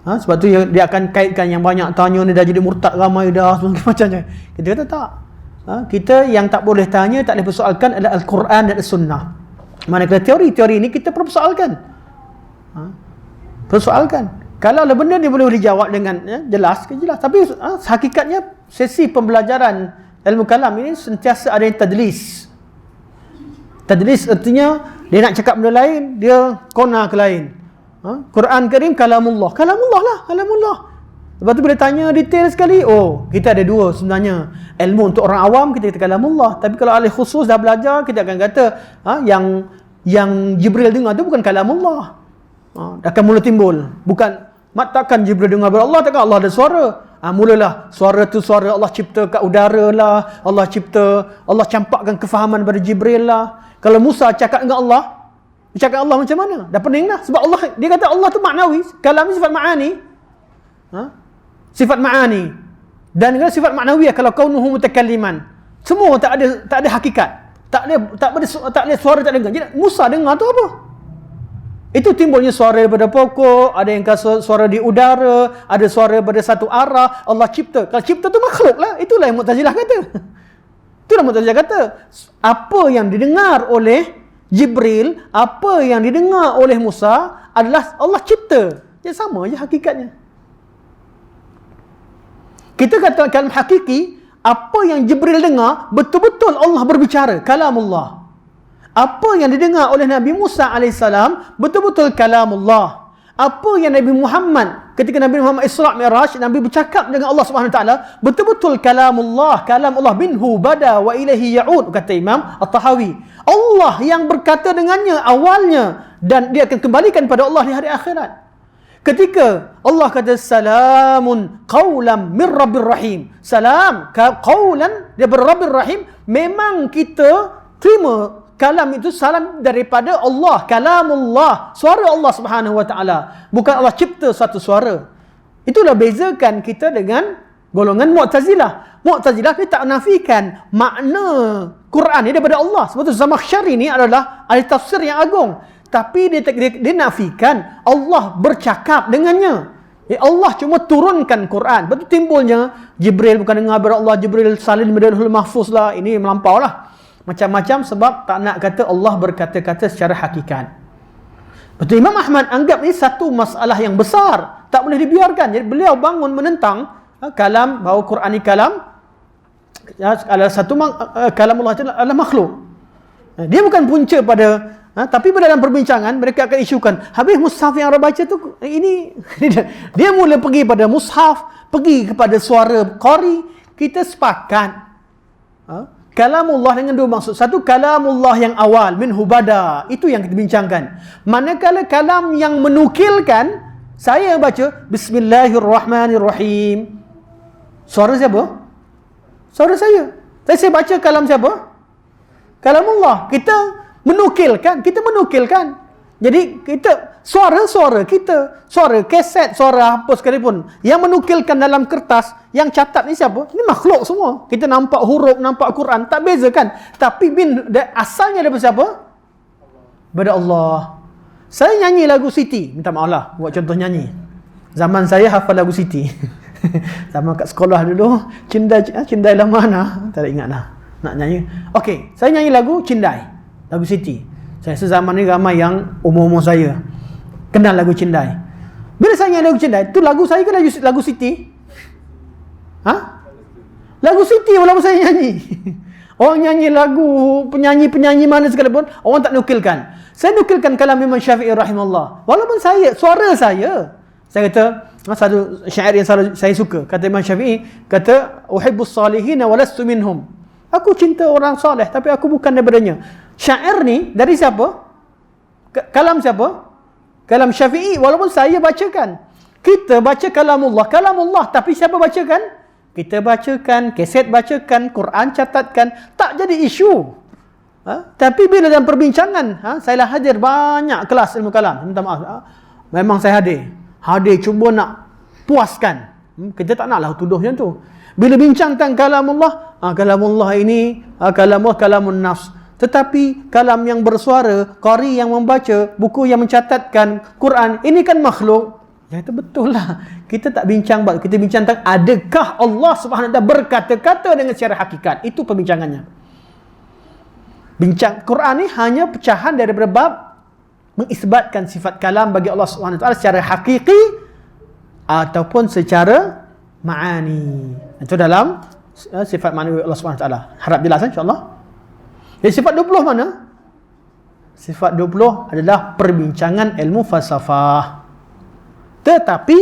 S1: Sebab tu dia akan kaitkan yang banyak tanya ni dah jadi murtad ramai dah macamnya. Kita kata tak. Kita yang tak boleh tanya, tak boleh persoalkan adalah Al-Quran dan As-Sunnah. Manakala teori-teori ini kita persoalkan. Persoalkan. Kalau ada benda dia boleh dijawab dengan jelas. Tapi hakikatnya sesi pembelajaran ilmu kalam ini sentiasa ada yang tadlis. Tadlis artinya dia nak cakap benda lain, dia kona ke lain. Quran Karim kalamullah. Kalamullah lah, kalamullah. Lepas tu bila tanya detail sekali, oh, kita ada dua sebenarnya. Ilmu untuk orang awam kita kata kalamullah, tapi kalau ahli khusus dah belajar, kita akan kata yang Jibril dengar tu bukan kalamullah. Akan mula timbul. Bukan takkan Jibril dengar daripada Allah, takkan Allah ada suara. Mulalah suara tu suara Allah cipta kat udara lah, Allah campakkan kefahaman pada Jibril lah. Kalau Musa cakap dengan Allah, cakap Allah macam mana? Dah pening dah. Sebab Allah, dia kata Allah tu maknawi, kalam ni sifat ma'ani. Sifat ma'ani. Dan kalau sifat maknawiyah, kalau kaunuhu mutakalliman, semua tak ada hakikat. Tak ada suara, tak dengar. Jadi Musa dengar tu apa? Itu timbulnya suara daripada pokok, ada yang suara di udara, ada suara daripada satu arah. Allah cipta. Kalau cipta tu makhluk lah. Itulah yang Mu'tazilah kata. Itulah Mu'tazilah kata. Apa yang didengar oleh Jibril, apa yang didengar oleh Musa adalah Allah cipta. Jadi sama je hakikatnya. Kita kata kalam hakiki, apa yang Jibril dengar, betul-betul Allah berbicara, kalamullah. Apa yang didengar oleh Nabi Musa AS, betul-betul kalamullah. Apa yang Nabi Muhammad, ketika Nabi Muhammad Isra' Mi'raj, Nabi bercakap dengan Allah Subhanahu Wa Taala, betul-betul kalamullah. Kalamullah minhu bada wa ilaihi ya'ud, kata Imam At-Tahawi. Allah yang berkata dengannya awalnya, dan dia akan kembalikan pada Allah di hari akhirat. Ketika Allah kata salamun qawlan min rabbir rahim, salam qawlan daripada rabbir rahim, memang kita terima kalam itu salam daripada Allah, kalamullah, suara Allah Subhanahu Wa Taala, bukan Allah cipta satu suara. Itulah bezakan kita dengan golongan Mu'tazilah. Mu'tazilah dia tak nafikan makna Quran ni daripada Allah. Sebab tu Zamakhsyari ni adalah ahli tafsir yang agung, tapi dia nafikan Allah bercakap dengannya. Allah cuma turunkan Quran. Betul timbulnya Jibril bukan dengar daripada Allah, Jibril salin dari Lauhul Mahfuz lah. Ini melampau lah. Macam-macam sebab tak nak kata Allah berkata-kata secara hakikat. Betul, Imam Ahmad anggap ni satu masalah yang besar, tak boleh dibiarkan. Jadi beliau bangun menentang kalam, bahawa Quran ni kalam, adalah satu kalam Allah adalah makhluk. Dia bukan punca pada tapi pada dalam perbincangan mereka akan isukan, habis mushaf yang orang baca tu ini dia mula pergi pada mushaf, pergi kepada suara qari. Kita sepakat kalamullah dengan dua maksud. Satu, kalamullah yang awal, min hubada, itu yang kita bincangkan. Manakala kalam yang menukilkan, saya baca Bismillahirrahmanirrahim, suara siapa? Suara saya. Saya baca kalam siapa? Kalamullah. Kita menukilkan. Jadi kita suara kita, suara kaset, suara apa sekalipun yang menukilkan dalam kertas, yang catat ni siapa? Ini makhluk semua. Kita nampak huruf, nampak Quran, tak beza kan? Tapi asalnya daripada siapa? Daripada Allah. Saya nyanyi lagu Siti, minta maaf lah buat contoh nyanyi. Zaman saya hafal lagu Siti. Zaman kat sekolah dulu, Cindai lah mana? Tak ingat lah nak nyanyi. Okey, saya nyanyi lagu Cindai, lagu Siti. Saya rasa zaman ni ramai yang umur-umur saya kenal lagu Cindai. Bila saya nyanyi lagu Cindai, tu lagu saya ke lagu Siti? Lagu Siti walaupun saya nyanyi. Orang nyanyi lagu, penyanyi-penyanyi mana sekalipun, orang tak nukilkan. Saya nukilkan kalam Imam Syafi'i rahimahullah. Walaupun suara saya kata, satu syair yang saya suka, kata Imam Syafi'i, kata, uhibbus salihin wa lastu minhum. Aku cinta orang soleh, tapi aku bukan daripadanya. Syair ni dari siapa? Kalam siapa? Kalam Syafi'i, walaupun saya bacakan. Kita baca kalamullah, tapi siapa bacakan? Kita bacakan, kaset bacakan, Quran catatkan, tak jadi isu. Tapi bila dalam perbincangan, saya lah hadir banyak kelas ilmu kalam, minta maaf, memang saya hadir cuba nak puaskan. Kita tak naklah tuduh macam tu. Bila bincang tentang kalamullah ini kalamun nafs. Tetapi kalam yang bersuara, qari yang membaca, buku yang mencatatkan Quran, ini kan makhluk. Ya, itu betul lah. Kita tak bincang, kita bincang tentang adakah Allah Subhanahu Wa Taala berkata-kata dengan secara hakikat. Itu perbincangannya. Bincang Quran ni hanya pecahan daripada bab mengisbatkan sifat kalam bagi Allah Subhanahu Wa Taala secara hakiki ataupun secara ma'ani. Itu dalam sifat ma'ani Allah Subhanahu Wa Taala. Harap jelas insya-Allah. Jadi sifat 20 mana? Sifat 20 adalah perbincangan ilmu falsafah. Tetapi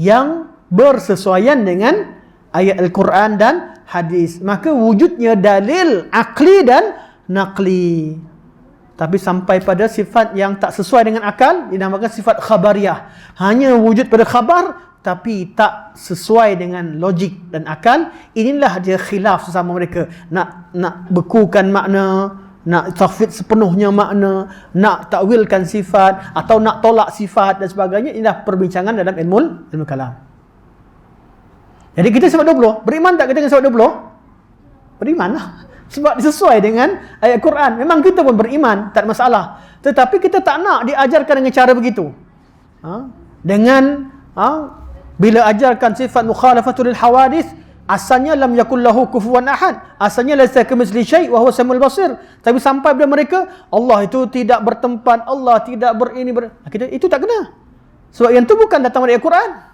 S1: yang bersesuaian dengan ayat Al-Quran dan hadis. Maka wujudnya dalil akli dan naqli. Tapi sampai pada sifat yang tak sesuai dengan akal, dinamakan sifat khabariyah. Hanya wujud pada khabar, tapi tak sesuai dengan logik dan akal. Inilah dia khilaf sesama mereka. Nak bekukan makna, nak tafwid sepenuhnya makna, nak takwilkan sifat, atau nak tolak sifat dan sebagainya. Inilah perbincangan dalam ilmu kalam. Jadi kita sifat 20, beriman tak kita dengan sifat 20? Beriman lah. Sebab sesuai dengan ayat Quran. Memang kita pun beriman, tak ada masalah. Tetapi kita tak nak diajarkan dengan cara begitu. Bila ajarkan sifat mukhalafatul hawadith, asalnya lam yakul lahu kufuwan ahad. Asalnya laisa kamitslihi syai' wa huwa samiul basir. Tapi sampai bila mereka, Allah itu tidak bertempat, Allah tidak kita itu tak kena. Sebab yang itu bukan datang dari Al-Quran.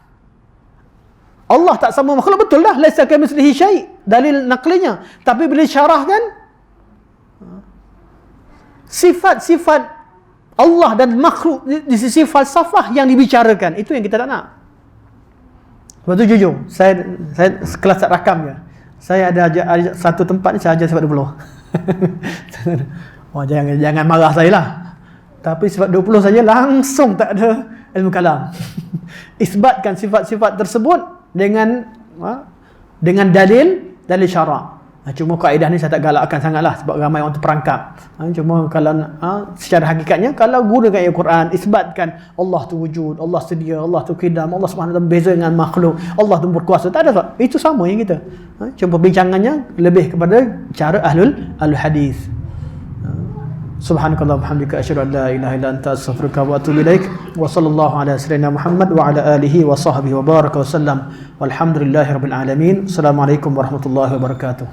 S1: Allah tak sama makhluk, betul lah, laisa kamitslihi syai', dalil naqlinya. Tapi bila syarahkan sifat-sifat Allah dan makhluk di sisi falsafah yang dibicarakan, itu yang kita tak nak. Sebab tu jujur, saya sekelas tak rakam je. Saya ada satu tempat ni saya ajar sifat 20. Oh, jangan marah saya lah. Tapi sifat 20 saja langsung tak ada ilmu kalam. Isbatkan sifat-sifat tersebut dengan dalil syarak. Cuma kaedah ni saya tak galakkan sangatlah sebab ramai orang terperangkap. Cuma kalau secara hakikatnya, kalau gunakan ayat Quran, isbatkan Allah tu wujud, Allah sedia, Allah tu qidam, Allah Subhanahu wa taala beza dengan makhluk, Allah tu berkuasa, tak ada sebab. Itu sama yang kita. Cuma perbincangannya lebih kepada cara ahlul hadis. Subhanakallah bihamdika asyhadu an la ilaha illa anta astaghfiruka wa atubu ilaik. Wa sallallahu ala sayyidina Muhammad wa ala alihi wa sahbihi wa baraka wa sallam. Walhamdulillahirabbil alamin. Assalamualaikum warahmatullahi wabarakatuh.